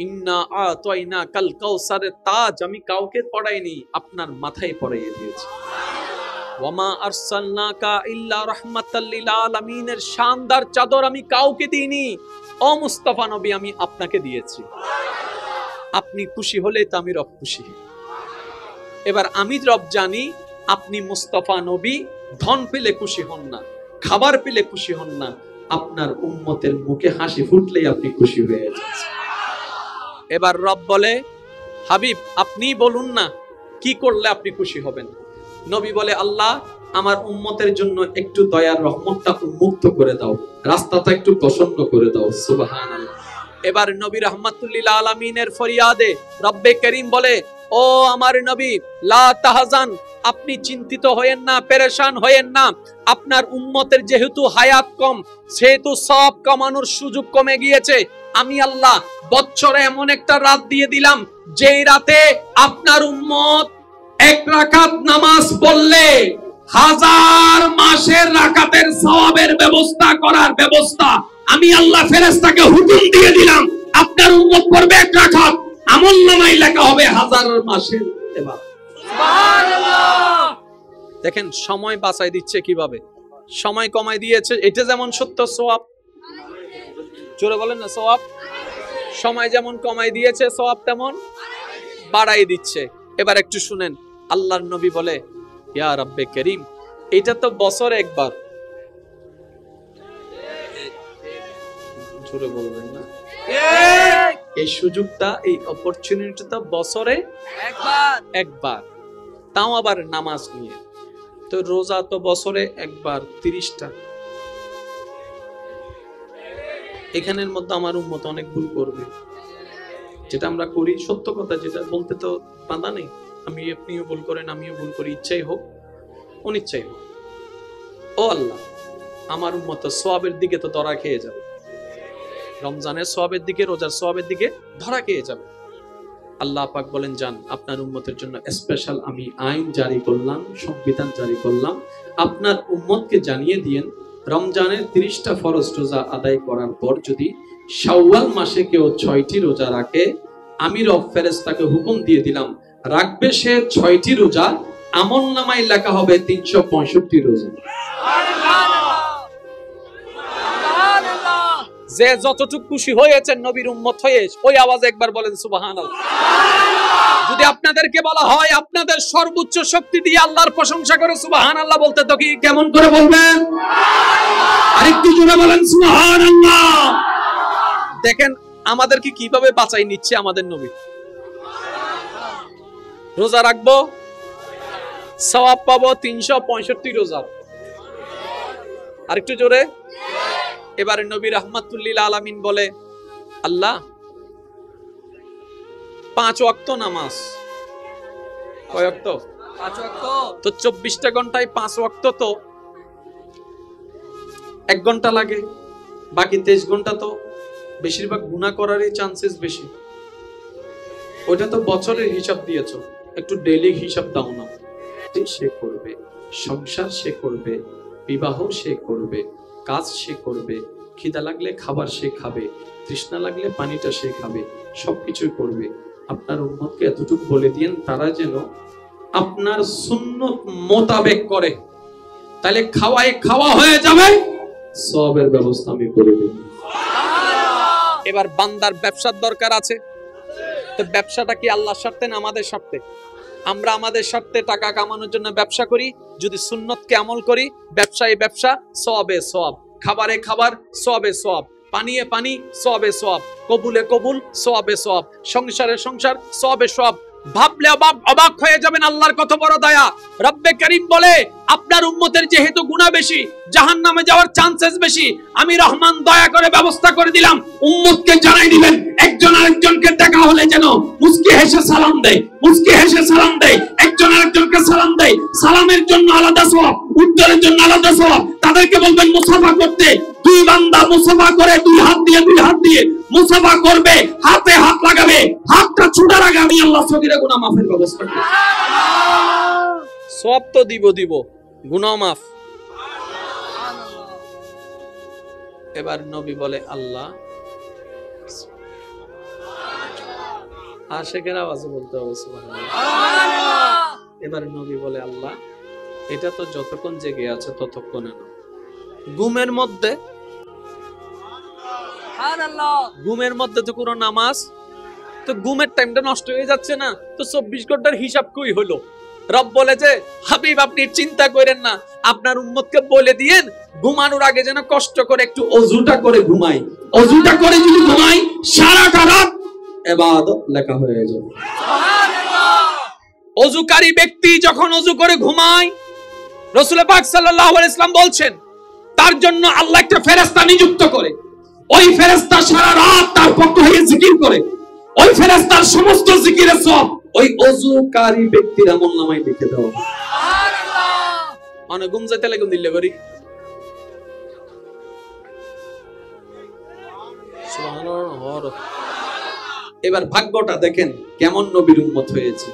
ইন্না আতাইনা কাল কাউসারের তাজ আমি কাউকে পড়াইনি, আপনার মাথায় পড়াইয়ে দিয়েছি। ওয়ামা আরসালনাকা ইল্লা রাহমাতাল লিল আলামিনের শানদার চাদর আমি কাউকে দিইনি, ও মুস্তাফা নবী আমি আপনাকে দিয়েছি। আপনি খুশি হলে তো আমি রব খুশি। এবার আমি রব জানি, আপনি মুস্তাফা নবী ধন পেলে খুশি হন না, খাবার পেলে খুশি হন না, আপনার উম্মতের মুখে হাসি ফুটলেই আপনি খুশি হয়ে যাচ্ছেন। এবার রব বলে, হাবিব আপনি বলুন না কি করলে আপনি খুশি হবেন? নবী বলে, আল্লাহ আমার উম্মতের জন্য একটু দয়ার রহমতটা উন্মুক্ত করে দাও, রাস্তাটা একটু প্রসন্ন করে দাও। সুবহানাল্লাহ। এবার নবী রাহমাতুল লিল আলামিনের ফরিয়াদে রব্বে করিম বলে, ও আমার নবী, লা তাহজান, আপনি চিন্তিত হয়েন না, পেরেশান হয়েন না। আপনার উম্মতের যেহেতু হায়াত কম, সেহেতু সওয়াব কামানোর সুযোগ কমে গিয়েছে। আমি আল্লাহ বছরে এমন একটা রাত দিয়ে দিলাম, যেই রাতে আপনার উম্মত এক রাকাত নামাজ পড়লে 1000 মাসের রাকাতের সওয়াবের ব্যবস্থা করার ব্যবস্থা আমি আল্লাহ ফেরেশতাকে হুকুম দিয়ে দিলাম। আপনার উম্মত পড়বে এক রাকাত, আমলনামায় লেখা হবে 1000 মাসের ইবাদত। সুবহানাল্লাহ। দেখেন সময় বাঁচাই দিচ্ছে কিভাবে, সময় কমাই দিয়েছে। এটা যেমন সত্য, সওয়াব জোরে বলেন না, সওয়াব। সময় যেমন কমাই দিয়েছে, সওয়াব তেমন বাড়াই দিচ্ছে। এবার একটু শুনেন, আল্লাহর নবী বলে, ইয়া রব্বে করিম, এটা তো বছরে একবার। জোরে বলবেন না, এই সুযোগটা, এই অপরচুনিটিটা বছরে একবার, তাও আবার নামাজ নিয়ে। তো রোজা তো বছরে একবার 30টা। এখানের মধ্যে আমার উম্মত অনেক ভুল করবে, যেটা আমরা করি সত্য কথা, যেটা বলতে তো বাধা নেই। আপনিও ভুল করেন, আমিও ভুল করি, ইচ্ছাই হোক অনিচ্ছাই হোক। ও আল্লাহ, আমার উম্মত সওয়াবের দিকে তো ধরা খেয়ে যাবে, রমজানের সওয়াবের দিকে, রোজার সওয়াবের দিকে ধরা খেয়ে যাবে। আল্লাহ পাক বলেন, যান, আপনার উম্মতের জন্য স্পেশাল আমি আইন জারি করলাম, সংবিধান জারি করলাম। আপনার উম্মতকে জানিয়ে দিয়েন, রমজানের 30টা ফরজ রোজা আদায় করার পর যদি শাওয়াল মাসে কেউ 6টি রোজা রাখে, আমি রব ফেরেশতাকে হুকুম দিয়ে দিলাম, রাখবে সে 6টি রোজা, আমলনামায় লেখা হবে 365 রোজা। যে যতটুকু খুশি হয়েছেন নবীর উম্মত হয়ে, ওই আওয়াজে একবার বলেন সুবহানাল্লাহ। যদি আপনাদেরকে বলা হয় আপনাদের সর্বোচ্চ শক্তি দিয়ে আল্লাহর প্রশংসা করে সুবহানাল্লাহ বলতে, তো কি কেমন করে বলবেন? আরেকটু জোরে বলেন সুবহানাল্লাহ। দেখেন আমাদেরকে কিভাবে বাঁচাই নিচ্ছে আমাদের নবী। রোজা রাখবো, সওয়াব পাবো 365 রোজা। আরেকটু জোরে। এবারে নবী রাহমাতুল লিল আলামিন বলে, আল্লাহ 5 ওয়াক্ত নামাজ, কয় ওয়াক্ত? 5 ওয়াক্ত। তো 24টা ঘন্টায় 5 ওয়াক্ত, তো 1 ঘন্টা লাগে, বাকি 23 ঘন্টা তো বেশিরভাগ গুনাহ করারই চান্সেস বেশি। ওটা তো বছরের হিসাব দিয়েছো, একটু ডেইলি হিসাব দাও না। সে করবে, সংসার সে করবে, বিবাহ সে করবে, কাজ সে করবে, খিদা লাগলে খাবার সে খাবে, তৃষ্ণা লাগলে পানিটা সে খাবে, সবকিছুই করবে। আপনার উম্মতকে এতটুকু বলে দিয়েন, তারা যেন আপনার সুন্নত মোতাবেক করে, তাহলে খাওয়া হয়ে যাবে, সওয়াবের ব্যবস্থা আমি করে দেব। এবার বান্দার ব্যবসার দরকার আছে, তো ব্যবসাটা কি আল্লাহর স্বার্থে না আমাদের স্বার্থে? আমরা আমাদের স্বার্থে টাকা কামানোর জন্য ব্যবসা করি, যদি সুন্নতকে আমল করি, ব্যবসায় ব্যবসা, সওয়াবে সওয়াব, খাবারে খাবার, সওয়াবে সওয়াব, পানিয়ে পানি, সওয়াবে সওয়াব, কবুলে কবুল, সওয়াবে সওয়াব, সংসারে সংসার, সওয়াবে সওয়াব। ভাবলে অবাক হয়ে যাবেন আল্লাহর কত বড় দয়া। রব্বে করিম বলে, আপনার উম্মতের যেহেতু গুনাহ বেশি, জাহান্নামে যাওয়ার চান্সেস বেশি, আমি রহমান দয়া করে ব্যবস্থা করে দিলাম, উম্মতকে জানাই দিবেন, একজন আরেকজনকে দেখা হলে যেন মুস্কি হেসে সালাম দেয়, মুস্কি হেসে সালাম দেয়, একজন আরেকজনকে সালাম দেয়। সালামের জন্য আলাদা সওয়াব, উত্তরের জন্য আলাদা সওয়াব। তাদেরকে বলবেন মুসাফা করতে, 2 বান্দা মুসাফা করে 2 হাত দিয়ে মুসাফা করবে, হাতে হাত লাগাবে, হাতটা ছুটার আগে আমি আল্লাহ সগীরা গুনাহ মাফের ব্যবস্থা করি। সওয়াব তো দিব, গুনাহ মাফ। এবার নবী বলে, আল্লাহ, আশিকের আওয়াজে বলতে হবে সুবহানাল্লাহ। এবার নবী বলে, আল্লাহ, এটা তো যতক্ষণ জেগে আছে ততক্ষণে না, ঘুমের মধ্যে, ঘুমের মধ্যে তো কোনো নামাজ, তো ঘুমের টাইমটা নষ্ট হয়ে যাচ্ছে না, তো 24 ঘন্টার হিসাব কই হলো? রব বলে যে, হাবিব আপনি চিন্তা করেন না, আপনার উম্মতকে বলে দিয়েন ঘুমানোর আগে যেন কষ্ট করে একটু অজুটা করে ঘুমাই, অজুটা করে যদি ঘুমাই, সারাটা রাত ইবাদত লেখা হয়ে যাবে। সুবহানাল্লাহ। অজুকারী ব্যক্তি যখন অজু করে ঘুমায়, রাসূল পাক সাল্লাল্লাহু আলাইহি ওয়াসাল্লাম বলছেন তার জন্য আল্লাহ একটা ফেরেশতা নিযুক্ত করে, ওই ফেরেশতা সারা রাত তার পক্ষ হয়ে জিকির করে, ওই ফেরেশতার সমস্ত জিকিরের সওয়াব ওই ওযুকারী ব্যক্তির আমলনামায় লিখে দেওয়া হবে। সুবহানাল্লাহ। মানে ঘুম যাইতে লাগে দিল্লে করি। সুবহানাল্লাহ। এবার ভাগ্যটা দেখেন কেমন নবীর উম্মত হয়েছে।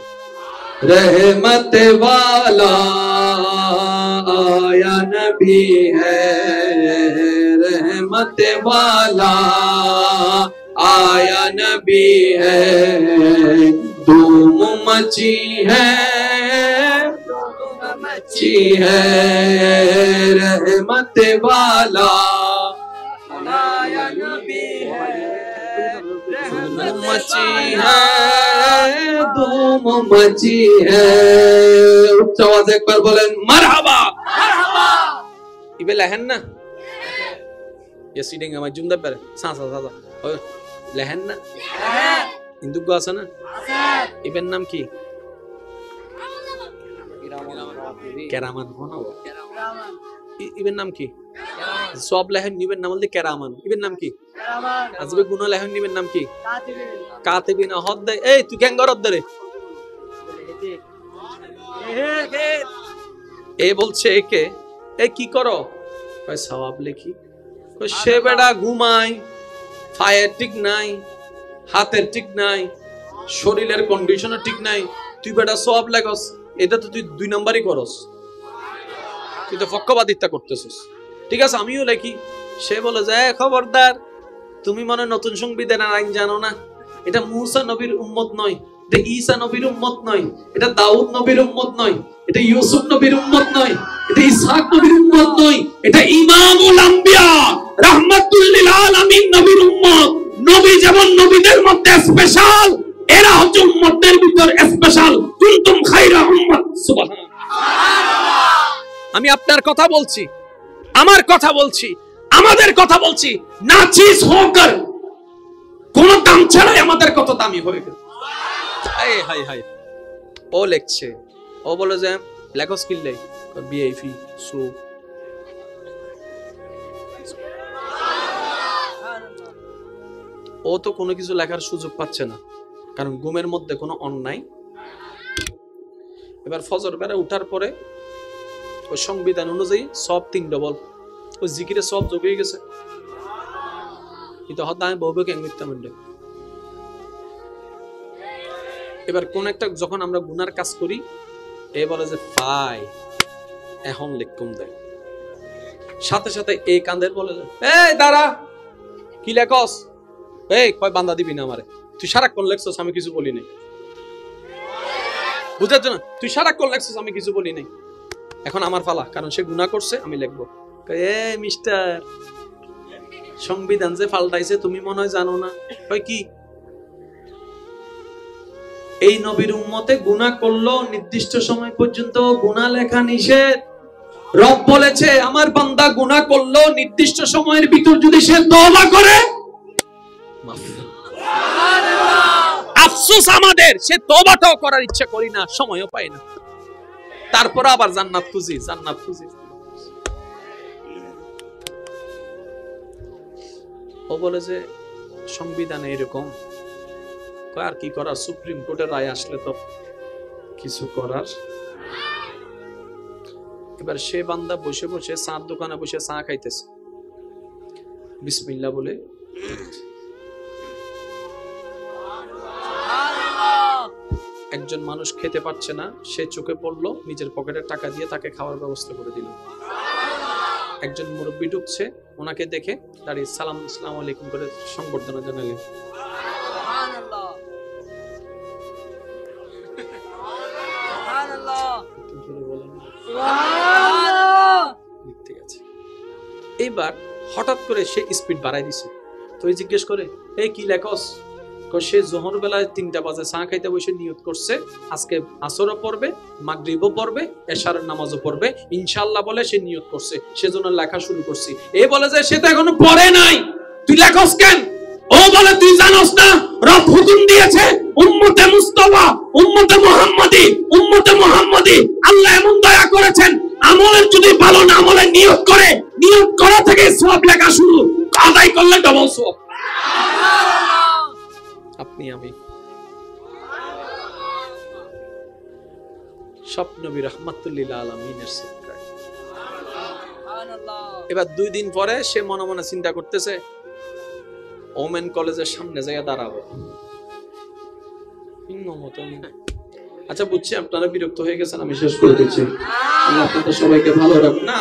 रहमत वाला आया नबी है, रहमत वाला आया नबी है, धूम मची है रहमत वाला आया नबी है, मची है धूम मची है। उच्च आवाज एक बार बोलें मरहबा मरहबा। इबे लहन ना ये सीटिंग हमारी जुमदा पर सांस सांस और लहन ना हिंदू का आसन ना इबे नाम की केरामन होना वो इबे नाम की সব লেহেন নিবেন নাম বলতে কেরামান, ইবেন নাম কি আজবে গুনাহ লেহেন নিবেন নাম কি কাতিবিন হদ। এই তুই কেন গরদ দরে এ বলছে একে এ কি করো কয় সওয়াব লেখি। কয় সে বেটা ঘুমায়, ফায়ের ঠিক নাই, হাতের ঠিক নাই, শরীরের কন্ডিশনও ঠিক নাই, তুই বেটা সওয়াব লেখস, এটা তো তুই 2 নাম্বারই করস, তুই তো পক্ষপাতিত্ব করতেছিস। ঠিক আছে আমিও লেখি। সে বলে যে খবরদার, তুমি মনে নতুন সংবিধানের আইন জানো না, এটা মুসা নবীর উম্মত নয়, এটা ঈসা নবীর উম্মত নয়, এটা দাউদ নবীর উম্মত নয়, এটা ইউসুফ নবীর উম্মত নয়, এটা ইসহাক নবীর উম্মত নয়, এটা ইমামুল আম্বিয়া রাহমাতুল লিল আলামিন নবীর উম্মত। নবী যেমন নবীদের মধ্যে স্পেশাল, এরা হচ্ছে উম্মতের ভিতর স্পেশাল। কুনতুম খায়রা উম্মাত। সুবহানাল্লাহ। আমি আপনার কথা বলছি, আমার কথা বলছি, আমাদের কথা বলছি, নাচিস হোকর কোন দাম ছাড়াই আমাদের কত দামি হয়ে গেল। High high high. ও লেখছে, ও বলে যে লেখো স্কিল লে বিএফি সু ও তো কোনো কিছু লেখার সুযোগ পাচ্ছে না, কারণ ঘুমের মধ্যে কোনো অন্যায়। এবার ফজর বেলা উঠার পরে ওই সংবিধান অনুযায়ী সব 3 ডবল, ওই জিকিরে সব যোগ হয়ে গেছে। কিন্তু হত্যা আমি বহু কেন মিথ্যা মন্ডে। এবার কোন একটা যখন আমরা গুনার কাজ করি, এ বলে যে পাই এখন লিখকুম দেয়, সাথে সাথে এই কান্দের বলে যে এই দাঁড়া কি লেখস, এই কয় বান্দা দিবি না আমারে, তুই সারাক্ষণ লেখছস আমি কিছু বলি নাই, বুঝাচ্ছ না, তুই সারাক্ষণ লেখছস আমি কিছু বলি নাই, এখন আমার ফালা, কারণ সে গুনাহ করছে আমি লিখবো। এই মিস্টার সংবিধান যে পাল্টাইছে তুমি মনে হয় জানো না। কয় কি? এই নবীর উম্মতে গুনাহ করলো নির্দিষ্ট সময় পর্যন্ত গুনাহ লেখা নিষেধ। রব বলেছে আমার বান্দা গুনাহ করলো নির্দিষ্ট সময়ের ভিতর যদি সে তওবা করে মাফ। সুবহানাল্লাহ। আফসোস আমাদের, সে তওবাটাও করার ইচ্ছা করি না, সময়ও পাই না, তারপর আবার জান্নাত খুঁজি জান্নাত খুঁজি। ও বলে যে সংবিধানে এরকম, আর কি করার, সুপ্রিম কোর্টের রায় আসলে তো কিছু করার। এবার সে বান্দা বসে বসে চার দোকানে বসে চা খাইতেছে, বিসমিল্লাহ বলে। একজন মানুষ খেতে পারছে না, সে চোখে পড়লো, নিজের পকেটের টাকা দিয়ে তাকে খাওয়ার ব্যবস্থা করে দিল। একজন মুরব্বী ঢুকছে, ওনাকে দেখে দাঁড়িয়ে সালাম আসসালামু আলাইকুম করে সংবর্ধনা জানালেন। এইবার হঠাৎ করে সে স্পিড বাড়াই দিছে, তো জিজ্ঞেস করে এই কি লেখস? সে জোহর বেলায় 3টা বাজে চা খাইতে বসে নিয়ত করছে আজকে আসরও পড়বে, মাগরিবও পড়বে, এশারের নামাজও পড়বে ইনশাআল্লাহ বলে সে নিয়ত করছে, সেজন্য লেখা শুরু করছি। এ বলে যে সে তো এখনো পড়ে নাই, তুই লেখস কেন? ও বলে তুই জানোস না রব হুকুম দিয়েছে উম্মতে মুস্তাফা উম্মতে মুহাম্মাদি আল্লাহ এমন দয়া করেছেন আমলের যদি ভালো না আমলের নিয়ত করে, নিয়ত করা থেকে সওয়াব লেখা শুরু, আদায় করলে ডবল সওয়াব। আপনি আমি সব নবী রাহমাতুল লিল আলামিনের সিদকায়। এবার 2 দিন পরে সে মনে মনে চিন্তা করতেছে ওমেন কলেজের সামনে যাইয়া দাঁড়াবো। আচ্ছা বুঝছি আপনারা বিরক্ত হয়ে গেছেন, আমি শেষ করে দিচ্ছি। আল্লাহ আপনাদের সবাইকে ভালো রাখুন। না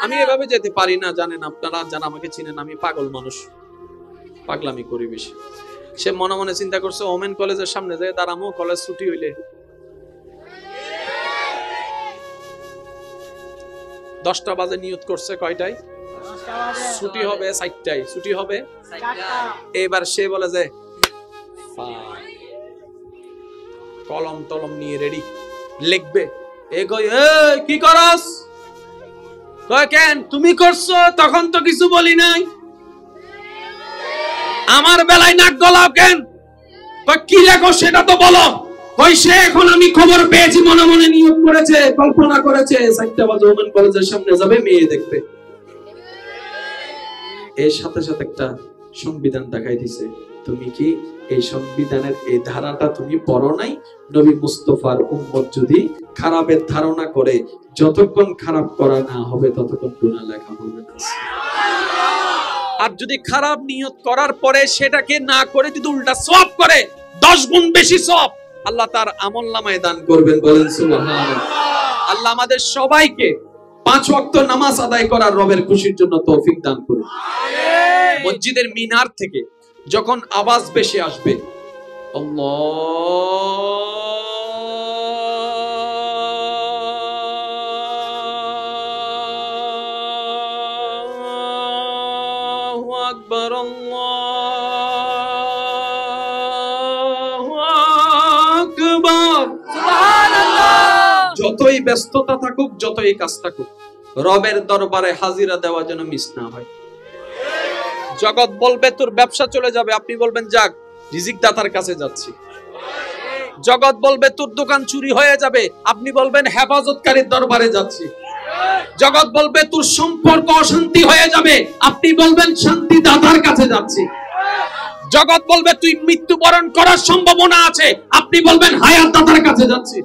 আমি এভাবে যেতে পারি না, জানেন আপনারা যারা আমাকে চিনেন, আমি পাগল মানুষ, পাগলামি করি বেশি। সে মনে মনে চিন্তা করছে ওমেন কলেজের সামনে যাইয়া দাঁড়াবো, কলেজ ছুটি হইলে 10টা বাজে নিয়ত করছে, কয়টায় ছুটি হবে? 4টায় ছুটি হবে। এবার সে বলে যে কলম টলম নিয়ে রেডি, লিখবে। কি করস? কেন তুমি করছো? তখন তো কিছু বলি নাই। আমার বেলায় নাক গলাও কেন? কি লেখো সেটা তো বলো। সে এখন আমি খবর পেয়েছি, মনে মনে নিয়োগ করেছে, কল্পনা করেছে 4টা বাজে ওমেন কলেজের সামনে যাবে, মেয়ে দেখবে। এর সাথে সাথে একটা সংবিধান দেখাই দিছে। তুমি কি এই সংবিধানের এই ধারাটা তুমি পড়ো নাই? নবী মুস্তাফার উম্মত যদি খারাপের ধারণা করে, যতক্ষণ খারাপ করা না হবে ততক্ষণ গুনাহ লেখা হবে না। আর যদি খারাপ নিয়ত করার পরে সেটাকে না করে যদি উল্টা সওয়াব করে, 10 গুণ বেশি সওয়াব আল্লাহ তার আমলনামায় দান করবেন। বলেন সুবহানাল্লাহ। আল্লাহ আমাদের সবাইকে 5 ওয়াক্ত নামাজ আদায় করার রবের খুশির জন্য তৌফিক দান করুন। আমিন। মসজিদের মিনার থেকে যখন আওয়াজ বেশি আসবে, আল্লাহু আকবার, আল্লাহু আকবার, সুবহানাল্লাহ। যতই ব্যস্ততা থাকুক, যতই কাজ থাকুক, রবের দরবারে হাজিরা দেওয়া যেন মিস না হয়। জগৎ বলবে তোর ব্যবসা চলে যাবে, আপনি বলবেন যাক রিজিক দাতার কাছে যাচ্ছি। জগৎ বলবে তোর দোকান চুরি হয়ে যাবে, আপনি বলবেন হেফাজতকারীর দরবারে যাচ্ছি। জগৎ বলবে তোর সম্পর্ক অশান্তি হয়ে যাবে, আপনি বলবেন শান্তি দাতার কাছে যাচ্ছি। জগৎ বলবে তুই মৃত্যুবরণ করার সম্ভাবনা আছে, আপনি বলবেন হায়াত দাতার কাছে যাচ্ছি।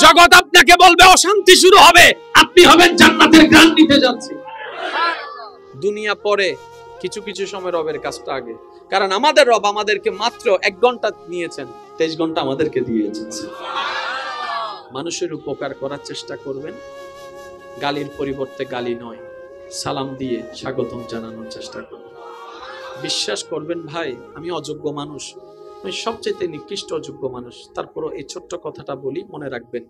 জগৎ আপনাকে বলবে অশান্তি শুরু হবে, আপনি হবেন জান্নাতের গ্রান্ট নিতে যাচ্ছি। দুনিয়া পরে, কিছু কিছু সময় রবের কাজটা আগে। কারণ আমাদের রব আমাদেরকে মাত্র 1 ঘন্টা নিয়েছেন, 23 ঘন্টা আমাদেরকে দিয়েছেন। মানুষের উপকার করার চেষ্টা করবেন, গালির পরিবর্তে গালি নয়, সালাম দিয়ে স্বাগতম জানানোর চেষ্টা করবেন। বিশ্বাস করবেন ভাই, আমি অযোগ্য মানুষ, আমি সবচেয়ে নিকৃষ্ট অযোগ্য মানুষ, তারপরও এই ছোট্ট কথাটা বলি, মনে রাখবেন।